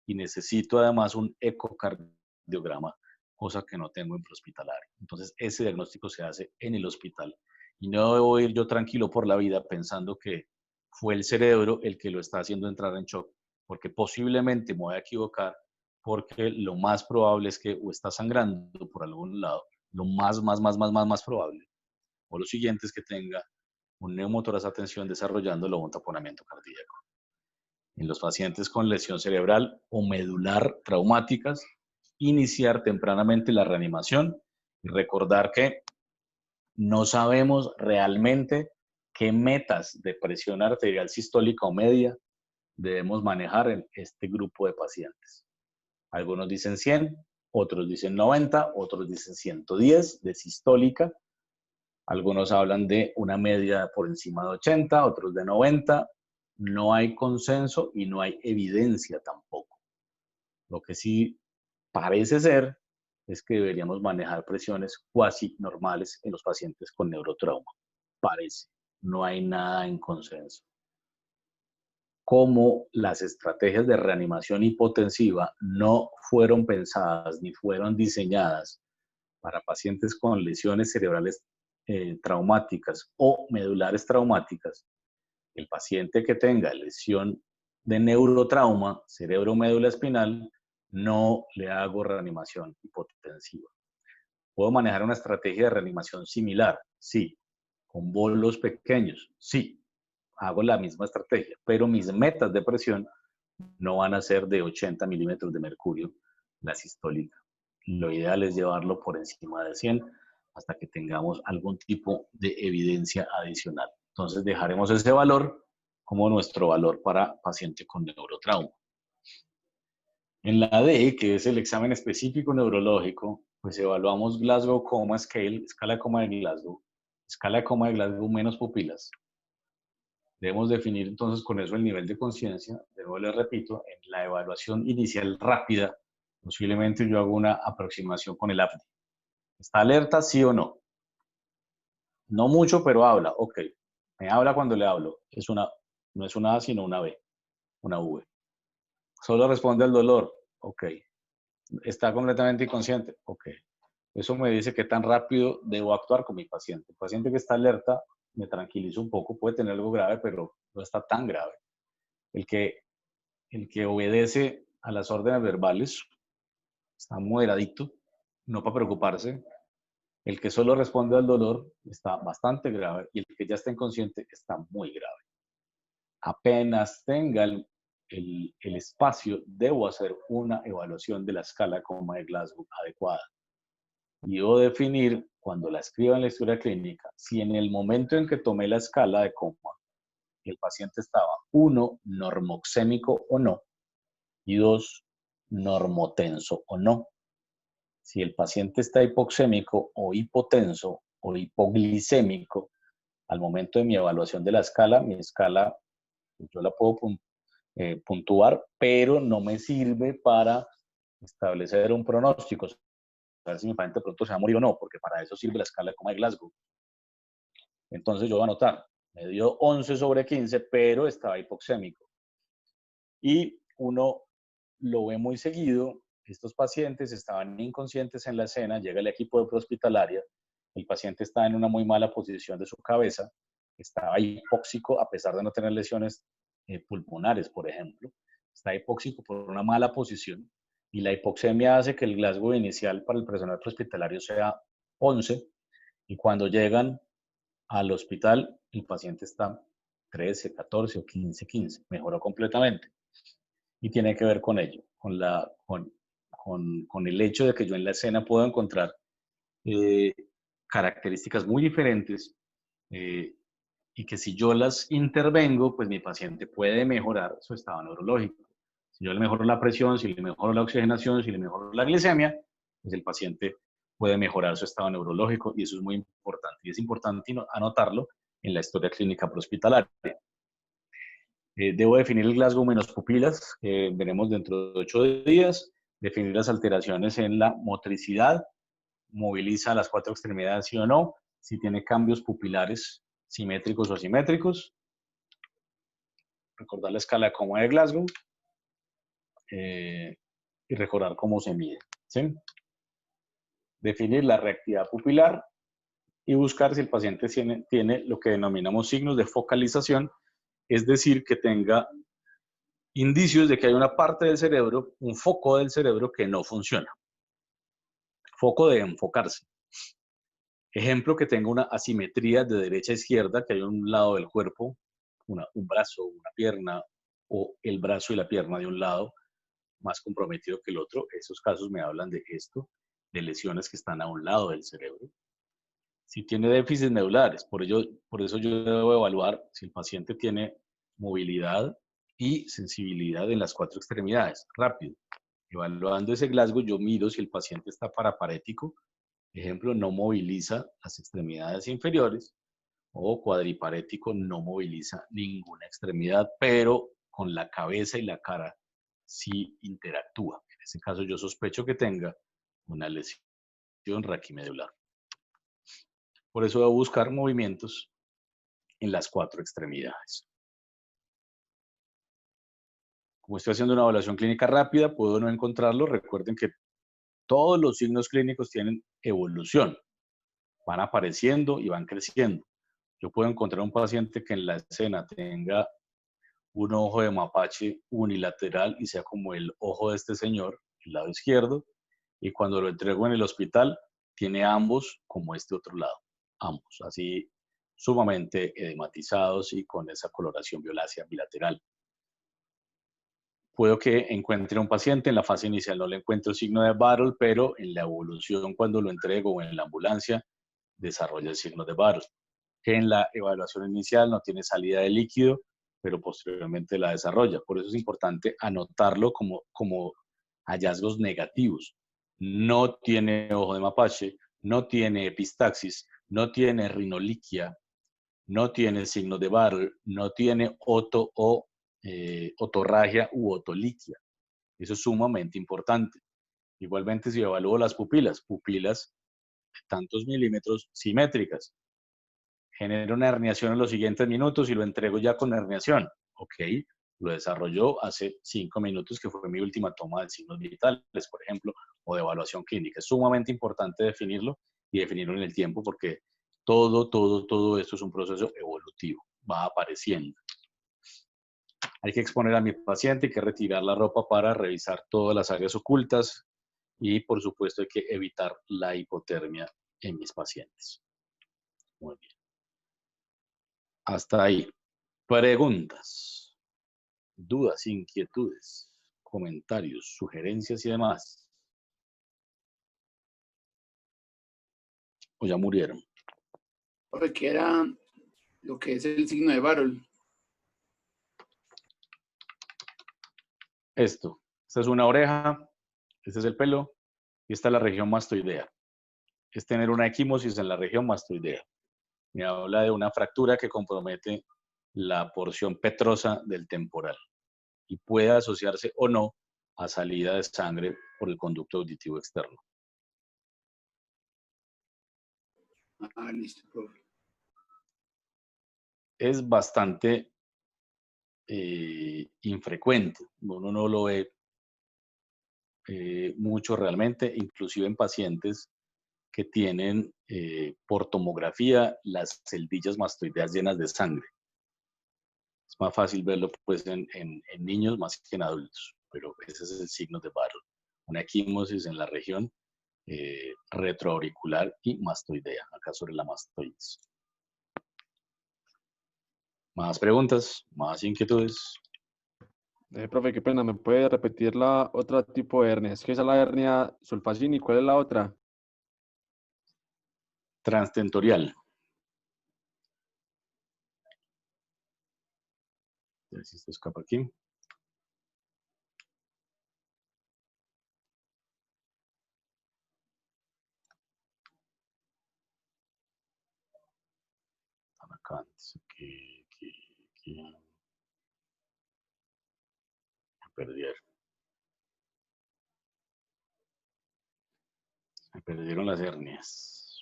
Speaker 1: y necesito además un ecocardiograma, cosa que no tengo en prehospitalario. Entonces, ese diagnóstico se hace en el hospital y no debo ir yo tranquilo por la vida pensando que fue el cerebro el que lo está haciendo entrar en shock, porque posiblemente me voy a equivocar, porque lo más probable es que o está sangrando por algún lado, lo más probable, o lo siguiente es que tenga un neumotórax atención desarrollándolo un taponamiento cardíaco. En los pacientes con lesión cerebral o medular traumáticas, iniciar tempranamente la reanimación y recordar que no sabemos realmente qué metas de presión arterial sistólica o media debemos manejar en este grupo de pacientes. Algunos dicen 100, otros dicen 90, otros dicen 110 de sistólica. Algunos hablan de una media por encima de 80, otros de 90. No hay consenso y no hay evidencia tampoco. Lo que sí parece ser es que deberíamos manejar presiones cuasi normales en los pacientes con neurotrauma. Parece. No hay nada en consenso. Como las estrategias de reanimación hipotensiva no fueron pensadas ni fueron diseñadas para pacientes con lesiones cerebrales traumáticas o medulares traumáticas, el paciente que tenga lesión de neurotrauma, cerebro-médula espinal, no le hago reanimación hipotensiva. ¿Puedo manejar una estrategia de reanimación similar? Sí. ¿Con bolos pequeños? Sí. Hago la misma estrategia, pero mis metas de presión no van a ser de 80 milímetros de mercurio, la sistólica. Lo ideal es llevarlo por encima de 100 hasta que tengamos algún tipo de evidencia adicional. Entonces dejaremos ese valor como nuestro valor para paciente con neurotrauma. En la D, que es el examen específico neurológico, pues evaluamos Glasgow Coma Scale, escala de coma de Glasgow menos pupilas. Debemos definir entonces con eso el nivel de conciencia. De nuevo les repito, en la evaluación inicial rápida, posiblemente yo hago una aproximación con el apnea. ¿Está alerta, sí o no? No mucho, pero habla. Ok. Me habla cuando le hablo. No es una A, sino una B, una V. Solo responde al dolor. Ok. ¿Está completamente inconsciente? Ok. Eso me dice qué tan rápido debo actuar con mi paciente. El paciente que está alerta, me tranquilizo un poco, puede tener algo grave, pero no está tan grave. El que obedece a las órdenes verbales está moderadito, no para preocuparse. El que solo responde al dolor está bastante grave y el que ya está inconsciente está muy grave. Apenas tenga el espacio, debo hacer una evaluación de la escala de coma de Glasgow adecuada. Y debo definir, cuando la escriba en la historia clínica, si en el momento en que tomé la escala de coma, el paciente estaba, 1, normoxémico o no, y 2, normotenso o no. Si el paciente está hipoxémico o hipotenso o hipoglicémico, al momento de mi evaluación de la escala, mi escala yo la puedo puntuar, pero no me sirve para establecer un pronóstico, saber si mi paciente de pronto se va a morir o no, porque para eso sirve la escala de coma de Glasgow. Entonces yo voy a anotar, me dio 11/15, pero estaba hipoxémico. Y uno lo ve muy seguido, estos pacientes estaban inconscientes en la escena, llega el equipo de prehospitalaria, el paciente está en una muy mala posición de su cabeza, estaba hipóxico a pesar de no tener lesiones pulmonares, por ejemplo, está hipóxico por una mala posición y la hipoxemia hace que el Glasgow inicial para el personal prehospitalario sea 11 y cuando llegan al hospital el paciente está 13, 14 o 15, mejoró completamente. Y tiene que ver con ello, con el hecho de que yo en la escena puedo encontrar características muy diferentes y que si yo las intervengo, pues mi paciente puede mejorar su estado neurológico. Si yo le mejoro la presión, si le mejoro la oxigenación, si le mejoro la glicemia, pues el paciente puede mejorar su estado neurológico y eso es muy importante. Y es importante anotarlo en la historia clínica prehospitalaria. Debo definir el Glasgow menos pupilas, veremos dentro de 8 días, definir las alteraciones en la motricidad, moviliza las 4 extremidades sí o no, si tiene cambios pupilares simétricos o asimétricos, recordar la escala de coma de Glasgow y recordar cómo se mide, ¿sí? Definir la reactividad pupilar y buscar si el paciente tiene lo que denominamos signos de focalización, es decir, que tenga indicios de que hay una parte del cerebro, un foco del cerebro que no funciona. Foco de enfocarse. Ejemplo, que tenga una asimetría de derecha a izquierda, que hay un lado del cuerpo, un brazo, una pierna, o el brazo y la pierna de un lado más comprometido que el otro. Esos casos me hablan de esto, de lesiones que están a un lado del cerebro. Si tiene déficits medulares, por eso yo debo evaluar si el paciente tiene movilidad y sensibilidad en las 4 extremidades. Rápido. Evaluando ese Glasgow, yo miro si el paciente está paraparético, ejemplo, no moviliza las extremidades inferiores, o cuadriparético, no moviliza ninguna extremidad, pero con la cabeza y la cara sí interactúa. En ese caso yo sospecho que tenga una lesión raquimedular. Por eso debo buscar movimientos en las 4 extremidades. Como estoy haciendo una evaluación clínica rápida, puedo no encontrarlo. Recuerden que todos los signos clínicos tienen evolución. Van apareciendo y van creciendo. Yo puedo encontrar un paciente que en la escena tenga un ojo de mapache unilateral y sea como el ojo de este señor, el lado izquierdo, y cuando lo entrego en el hospital, tiene ambos como este otro lado, ambos, así sumamente edematizados y con esa coloración violácea bilateral. Puedo que encuentre un paciente, en la fase inicial no le encuentro signo de Barrel, pero en la evolución cuando lo entrego o en la ambulancia, desarrolla el signo de Barrel, que en la evaluación inicial no tiene salida de líquido, pero posteriormente la desarrolla. Por eso es importante anotarlo como hallazgos negativos. No tiene ojo de mapache, no tiene epistaxis, no tiene rinoliquia, no tiene signo de Barrel, no tiene otorragia u otoliquia. Eso es sumamente importante. Igualmente, si evalúo las pupilas de tantos milímetros simétricas, genero una herniación en los siguientes minutos y lo entrego ya con herniación. Ok, lo desarrolló hace 5 minutos, que fue mi última toma de signos vitales, por ejemplo, o de evaluación clínica. Es sumamente importante definirlo y definirlo en el tiempo porque todo esto es un proceso evolutivo, va apareciendo. Hay que exponer a mi paciente, hay que retirar la ropa para revisar todas las áreas ocultas y, por supuesto, hay que evitar la hipotermia en mis pacientes. Muy bien. Hasta ahí. Preguntas. dudas, inquietudes, comentarios, sugerencias y demás. ¿O ya murieron?
Speaker 5: Profe, ¿qué era lo que es el signo de Barol?
Speaker 1: Esta es una oreja, este es el pelo y esta es la región mastoidea. Es tener una equimosis en la región mastoidea. Me habla de una fractura que compromete la porción petrosa del temporal y puede asociarse o no a salida de sangre por el conducto auditivo externo.
Speaker 5: Ah, listo, profe.
Speaker 1: Es bastante infrecuente, uno no lo ve mucho realmente, inclusive en pacientes que tienen por tomografía las celdillas mastoideas llenas de sangre. Es más fácil verlo pues en niños más que en adultos, pero ese es el signo de Barrett. Una equimosis en la región retroauricular y mastoidea, acá sobre la mastoides. ¿Más preguntas? ¿Más inquietudes?
Speaker 3: Profe, qué pena, ¿me puede repetir la otra tipo de hernia? Es que esa es la hernia sulfacini, ¿cuál es la otra?
Speaker 1: Transtentorial. A ver si esto escapa aquí. Están acá antes. Aquí. Me perdieron las hernias.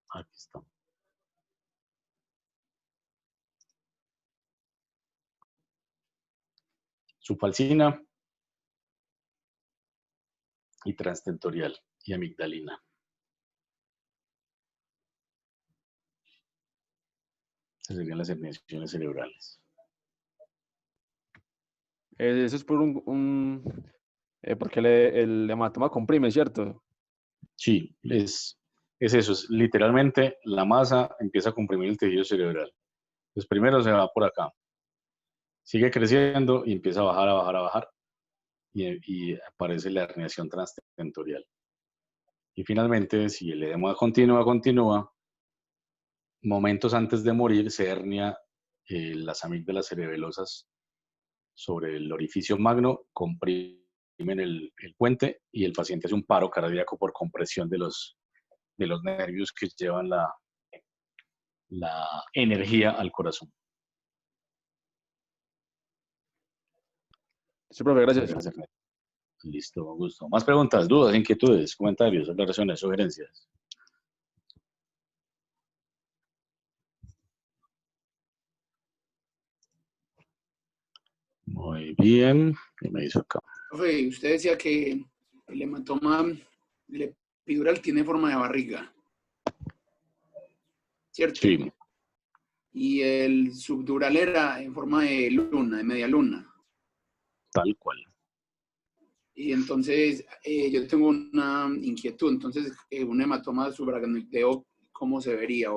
Speaker 1: Aquí están. Sufalcina y transtentorial y amigdalina. Esas serían las herniaciones cerebrales.
Speaker 3: Eso es por porque el hematoma comprime, ¿cierto?
Speaker 1: Sí, es eso, es literalmente la masa empieza a comprimir el tejido cerebral. Pues primero se va por acá, sigue creciendo y empieza a bajar, a bajar, y aparece la herniación transtentorial. Y finalmente, si el edema continúa, momentos antes de morir se hernia las amígdalas cerebelosas sobre el orificio magno, comprimen el puente y el paciente hace un paro cardíaco por compresión de los nervios que llevan la energía al corazón.
Speaker 3: Sí, profe, gracias.
Speaker 1: Listo, con gusto. ¿Más preguntas, dudas, inquietudes, comentarios, aclaraciones, sugerencias? Muy bien. ¿Qué me dice acá?
Speaker 5: Profe, usted decía que el hematoma epidural tiene forma de barriga, ¿cierto?
Speaker 1: Sí,
Speaker 5: Y el subdural era en forma de luna, de media luna.
Speaker 1: tal cual.
Speaker 5: Y entonces yo tengo una inquietud. Entonces, un hematoma subaracnoideo, ¿cómo se vería?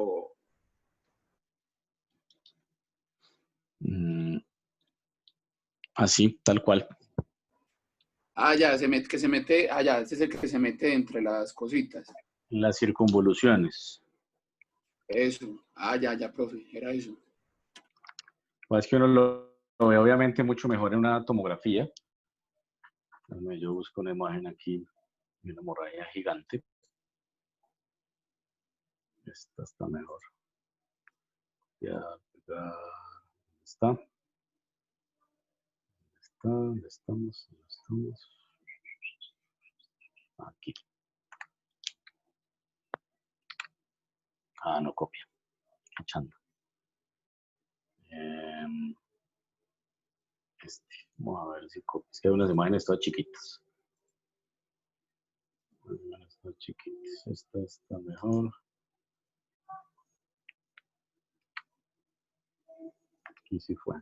Speaker 1: Así, tal cual.
Speaker 5: Ah, ya, ese es el que se mete entre las cositas.
Speaker 1: Las circunvoluciones.
Speaker 5: Eso. Ah, ya, profe, era eso.
Speaker 1: Pues que uno lo ve obviamente mucho mejor en una tomografía. Yo busco una imagen aquí de una hemorragia gigante. Esta está mejor. Ya, está. ¿Dónde estamos? Aquí. Ah, no copia. Echando. Vamos a ver si copia. Es que hay unas imágenes todas chiquitas. Esta está mejor. Aquí sí fue.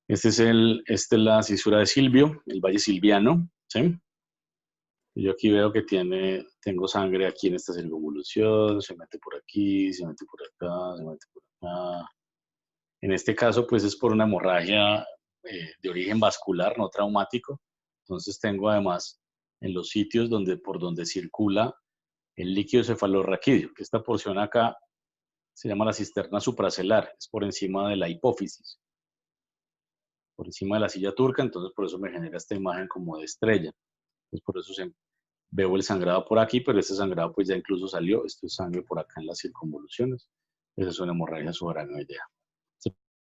Speaker 1: Esta es la cisura de Silvio, el valle silviano, ¿sí? Yo aquí veo que tengo sangre aquí en esta circunvolución, se mete por aquí, se mete por acá, se mete por acá. En este caso, pues es por una hemorragia de origen vascular, no traumático. Entonces tengo además en los sitios por donde circula el líquido cefalorraquídeo, que esta porción acá se llama la cisterna supracelular, es por encima de la hipófisis, por encima de la silla turca, entonces por eso me genera esta imagen como de estrella. Entonces por eso veo el sangrado por aquí, pero este sangrado pues ya incluso salió, esto es sangre por acá en las circunvoluciones, esa es una hemorragia subaracnoidea.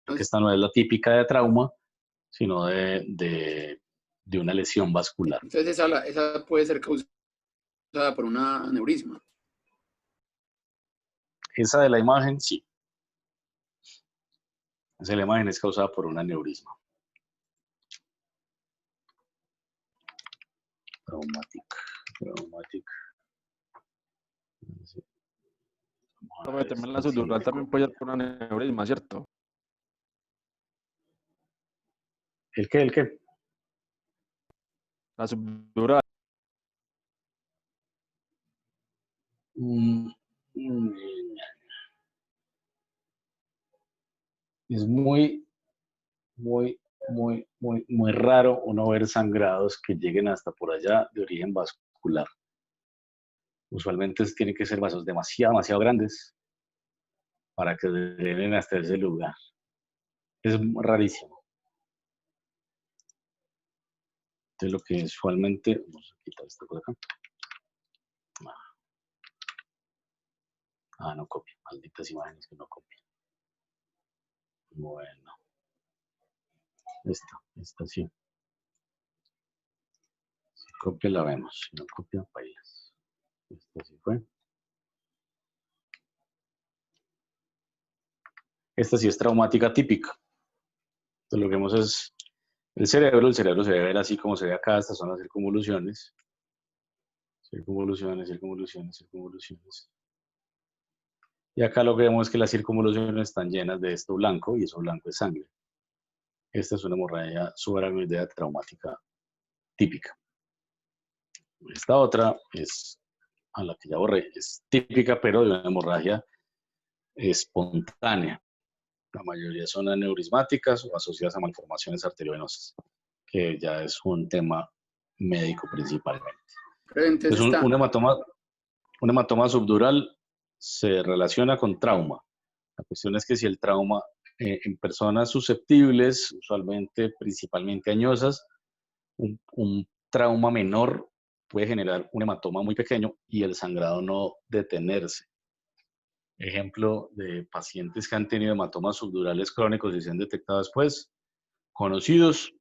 Speaker 1: Porque esta no es la típica de trauma, sino de una lesión vascular.
Speaker 5: Entonces esa puede ser causada por un aneurisma.
Speaker 1: Esa de la imagen, sí. Esa de la imagen es causada por un aneurisma. Traumatic.
Speaker 3: También la subdural también puede ser por un aneurisma, ¿cierto?
Speaker 1: ¿El qué? ¿El qué?
Speaker 3: La subdural.
Speaker 1: Es muy raro uno ver sangrados que lleguen hasta por allá de origen vascular. Usualmente tienen que ser vasos demasiado grandes para que drenen hasta ese lugar. Es rarísimo. Entonces lo que usualmente... Vamos a quitar esto por acá. No copia. Malditas imágenes que no copian. Bueno. Esta sí. Si copia la vemos. Si no copia, bailas. Esta sí fue. Esta sí es traumática típica. Entonces lo que vemos es el cerebro se debe ver así como se ve acá. Estas son las circunvoluciones. Circunvoluciones. Y acá lo que vemos es que las circunvoluciones están llenas de esto blanco y eso blanco es sangre. Esta es una hemorragia subaracnoidea traumática típica. Esta otra es, a la que ya borré, es típica pero de una hemorragia espontánea. La mayoría son aneurismáticas o asociadas a malformaciones arteriovenosas, que ya es un tema médico principalmente.
Speaker 5: Entonces
Speaker 1: un hematoma subdural se relaciona con trauma. La cuestión es que si el trauma en personas susceptibles, usualmente principalmente añosas, un trauma menor puede generar un hematoma muy pequeño y el sangrado no detenerse. Ejemplo de pacientes que han tenido hematomas subdurales crónicos y se han detectado después, conocidos,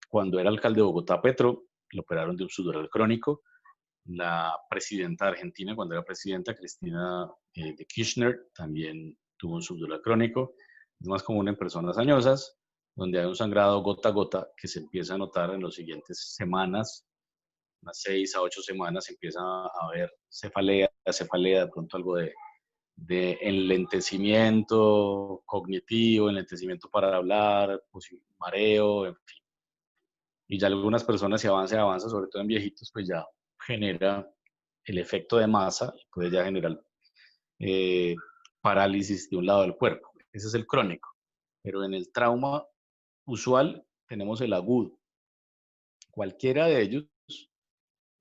Speaker 1: cuando era alcalde de Bogotá, Petro, lo operaron de un subdural crónico. La presidenta argentina, cuando era presidenta, Cristina de Kirchner, también tuvo un subdural crónico. Es más común en personas añosas, donde hay un sangrado gota a gota que se empieza a notar en las siguientes semanas, unas 6 a 8 semanas, se empieza a ver cefalea, de pronto algo de enlentecimiento cognitivo, enlentecimiento para hablar, mareo, en fin. Y ya algunas personas, si avanza, sobre todo en viejitos, pues ya genera el efecto de masa y puede ya generar parálisis de un lado del cuerpo. Ese es el crónico. Pero en el trauma usual tenemos el agudo. Cualquiera de ellos,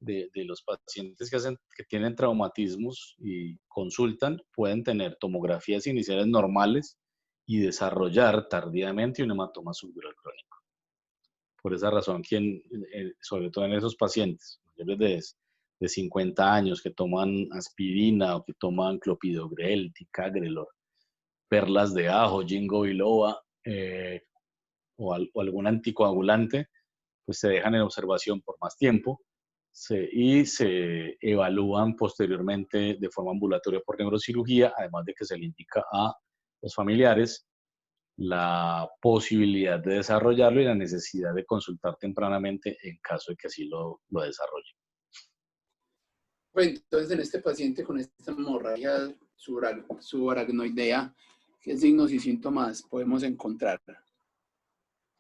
Speaker 1: de los pacientes que tienen traumatismos y consultan, pueden tener tomografías iniciales normales y desarrollar tardíamente un hematoma subdural crónico. Por esa razón, sobre todo en esos pacientes mayores de 50 años que toman aspirina o que toman clopidogrel, ticagrelor, perlas de ajo, ginkgo biloba o algún anticoagulante, pues se dejan en observación por más tiempo y se evalúan posteriormente de forma ambulatoria por neurocirugía, además de que se le indica a los familiares la posibilidad de desarrollarlo y la necesidad de consultar tempranamente en caso de que así lo desarrolle.
Speaker 5: Bueno, entonces en este paciente con esta hemorragia subaracnoidea, ¿qué signos y síntomas podemos encontrar?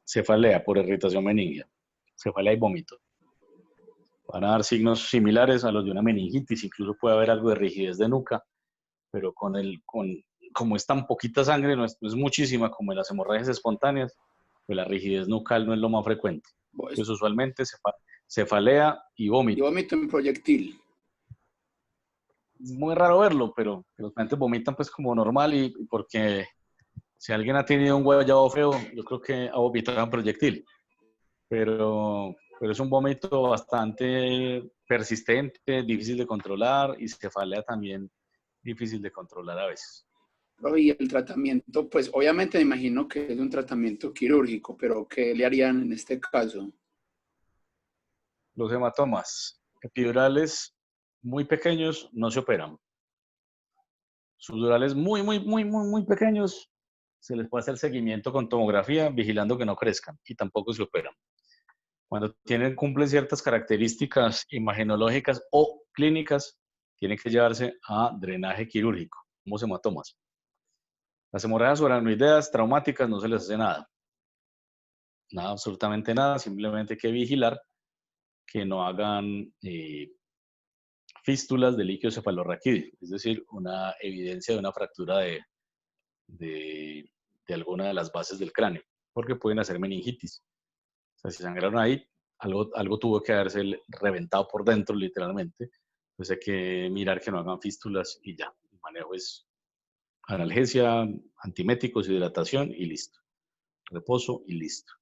Speaker 1: Cefalea por irritación meningia, cefalea y vómito. Van a dar signos similares a los de una meningitis, incluso puede haber algo de rigidez de nuca, pero como es tan poquita sangre, no es muchísima como en las hemorragias espontáneas, pues la rigidez nucal no es lo más frecuente. Pues usualmente cefalea y vómito.
Speaker 5: Y vómito en proyectil.
Speaker 1: Muy raro verlo, pero los pacientes vomitan pues como normal y porque si alguien ha tenido un guayabo feo, yo creo que ha vomitado en proyectil. Pero es un vómito bastante persistente, difícil de controlar y cefalea también difícil de controlar a veces.
Speaker 5: Y el tratamiento, pues obviamente me imagino que es un tratamiento quirúrgico, pero ¿qué le harían en este caso?
Speaker 1: Los hematomas epidurales muy pequeños no se operan. Subdurales muy pequeños se les puede hacer seguimiento con tomografía vigilando que no crezcan y tampoco se operan. Cuando cumplen ciertas características imagenológicas o clínicas, tienen que llevarse a drenaje quirúrgico, como hematomas. Las hemorragias subaracnoideas traumáticas no se les hace nada. Nada, absolutamente nada, simplemente hay que vigilar que no hagan fístulas de líquido cefalorraquídeo, es decir, una evidencia de una fractura de alguna de las bases del cráneo, porque pueden hacer meningitis. O sea, si sangraron ahí, algo tuvo que haberse reventado por dentro, literalmente. Entonces hay que mirar que no hagan fístulas y ya. El manejo es analgesia, antiméticos, hidratación y listo. Reposo y listo.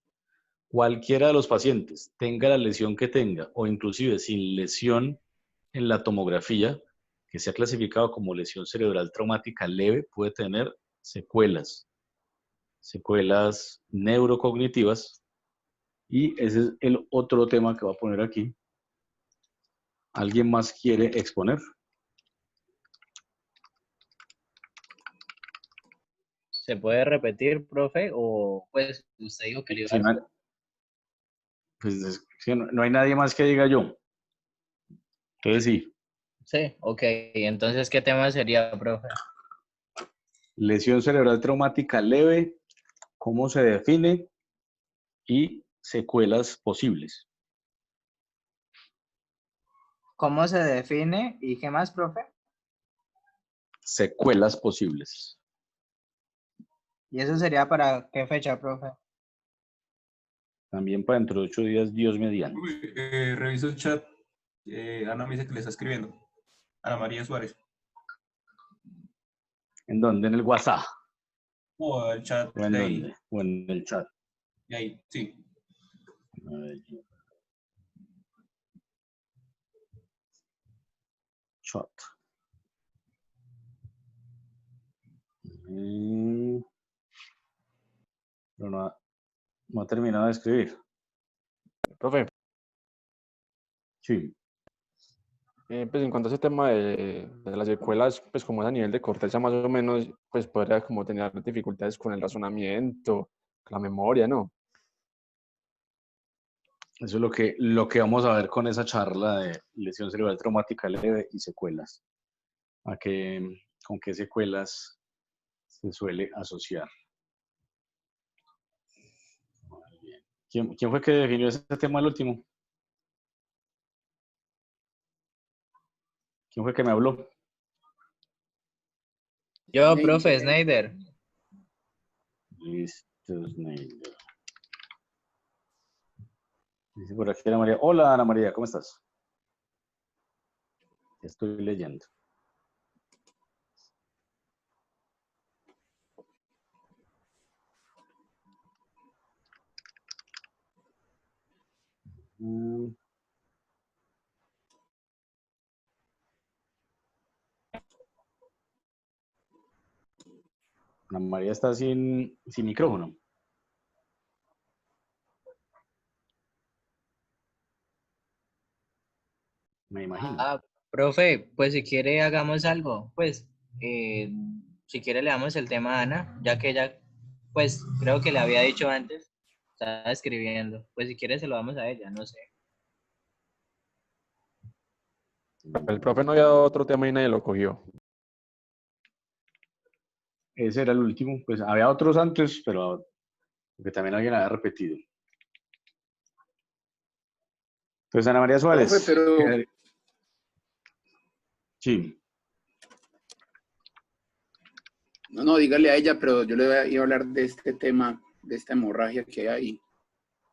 Speaker 1: Cualquiera de los pacientes, tenga la lesión que tenga o inclusive sin lesión en la tomografía, que sea clasificado como lesión cerebral traumática leve, puede tener secuelas neurocognitivas. Y ese es el otro tema que voy a poner aquí. ¿Alguien más quiere exponer?
Speaker 8: ¿Se puede repetir, profe? O pues usted dijo que le iba
Speaker 1: Si
Speaker 8: a...
Speaker 1: no, pues si no hay nadie más que diga yo. Entonces sí,
Speaker 8: Sí, ok. Entonces, ¿qué tema sería, profe?
Speaker 1: lesión cerebral traumática leve, cómo se define y secuelas posibles.
Speaker 9: ¿Cómo se define y qué más, profe?
Speaker 1: Secuelas posibles.
Speaker 9: ¿Y eso sería para qué fecha, profe?
Speaker 1: También para dentro de 8 días, Dios mediante.
Speaker 4: Reviso el chat. Ana me dice que le está escribiendo. Ana María Suárez.
Speaker 1: ¿En dónde? En el WhatsApp.
Speaker 4: O el chat
Speaker 1: ¿O en
Speaker 4: de ahí.
Speaker 1: dónde? ¿O en el chat?
Speaker 4: De ahí, sí.
Speaker 1: A ver, chat. Pero no ha terminado de escribir.
Speaker 3: Profe,
Speaker 1: Sí.
Speaker 3: pues en cuanto a ese tema de las secuelas, pues como es a nivel de corteza más o menos, pues podría como tener dificultades con el razonamiento, con la memoria, ¿no?
Speaker 1: Eso es lo que vamos a ver con esa charla de lesión cerebral traumática leve y secuelas. ¿Con qué secuelas se suele asociar? Muy bien. ¿Quién fue que definió ese tema al último? ¿Quién fue que me habló?
Speaker 8: Yo, profe Snyder.
Speaker 1: Listo, Snyder. Dice por aquí Ana María. Hola, Ana María, ¿cómo estás? Estoy leyendo. Ana María está sin micrófono. Me imagino.
Speaker 8: Ah, profe, pues si quiere hagamos algo. Pues, si quiere le damos el tema a Ana, ya que ella, pues creo que le había dicho antes, estaba escribiendo. Pues si quiere se lo damos a ella, no sé.
Speaker 3: El profe no había dado otro tema y nadie lo cogió.
Speaker 1: Ese era el último. Pues había otros antes, pero porque también alguien había repetido. Entonces, Ana María Suárez.
Speaker 5: Profe, pero
Speaker 1: Sí.
Speaker 5: no, dígale a ella, pero yo le iba a hablar de este tema, de esta hemorragia que hay.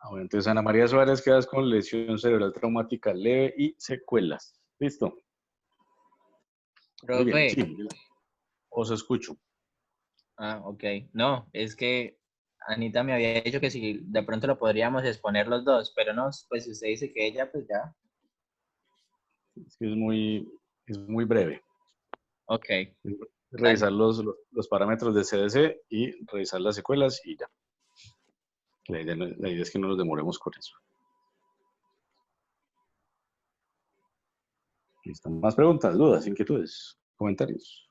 Speaker 1: Bueno, entonces, Ana María Suárez, quedas con lesión cerebral traumática leve y secuelas. ¿Listo? Muy bien,
Speaker 8: Profe.
Speaker 1: sí. Os escucho.
Speaker 8: Ah, ok. No, es que Anita me había dicho que si de pronto lo podríamos exponer los dos, pero no, pues si usted dice que ella, pues ya.
Speaker 1: Es que es muy breve.
Speaker 8: Ok.
Speaker 1: Revisar los parámetros de CDC y revisar las secuelas y ya. La idea es que no nos demoremos con eso. ¿Están más preguntas, dudas, inquietudes, comentarios?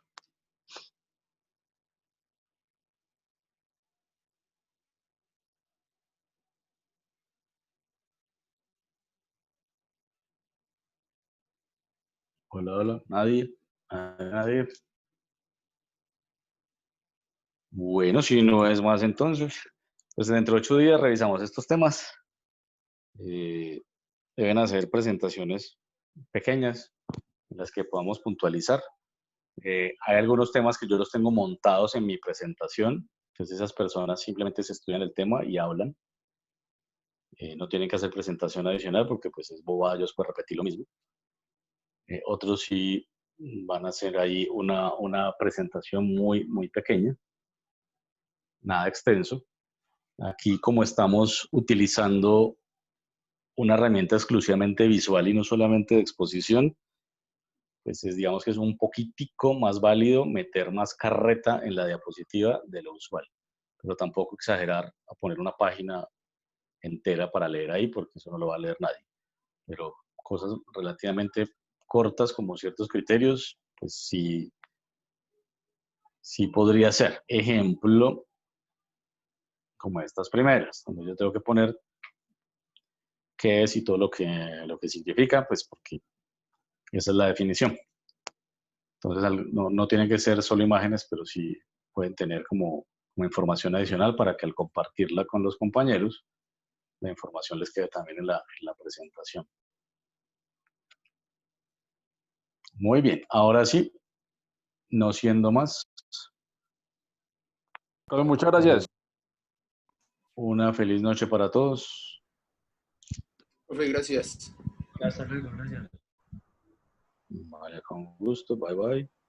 Speaker 1: Hola, hola. ¿Nadie? ¿Nadie? Bueno, si no es más entonces, pues dentro de 8 días revisamos estos temas. Deben hacer presentaciones pequeñas en las que podamos puntualizar. Hay algunos temas que yo los tengo montados en mi presentación, entonces esas personas simplemente se estudian el tema y hablan. No tienen que hacer presentación adicional porque pues es bobada yo después repetir lo mismo. Otros sí van a hacer ahí una presentación muy pequeña, nada extenso. Aquí como estamos utilizando una herramienta exclusivamente visual y no solamente de exposición, pues digamos que es un poquitico más válido meter más carreta en la diapositiva de lo usual, pero tampoco exagerar a poner una página entera para leer ahí, porque eso no lo va a leer nadie. Pero cosas relativamente cortas como ciertos criterios, pues sí podría ser. Ejemplo, como estas primeras, donde yo tengo que poner qué es y todo lo que significa, pues porque esa es la definición. Entonces, no tienen que ser solo imágenes, pero sí pueden tener como información adicional para que al compartirla con los compañeros, la información les quede también en la presentación. Muy bien, ahora sí, no siendo más.
Speaker 3: Muchas gracias.
Speaker 1: Una feliz noche para todos.
Speaker 5: Profe, gracias.
Speaker 8: Hasta luego, gracias.
Speaker 1: Vale, con gusto, bye bye.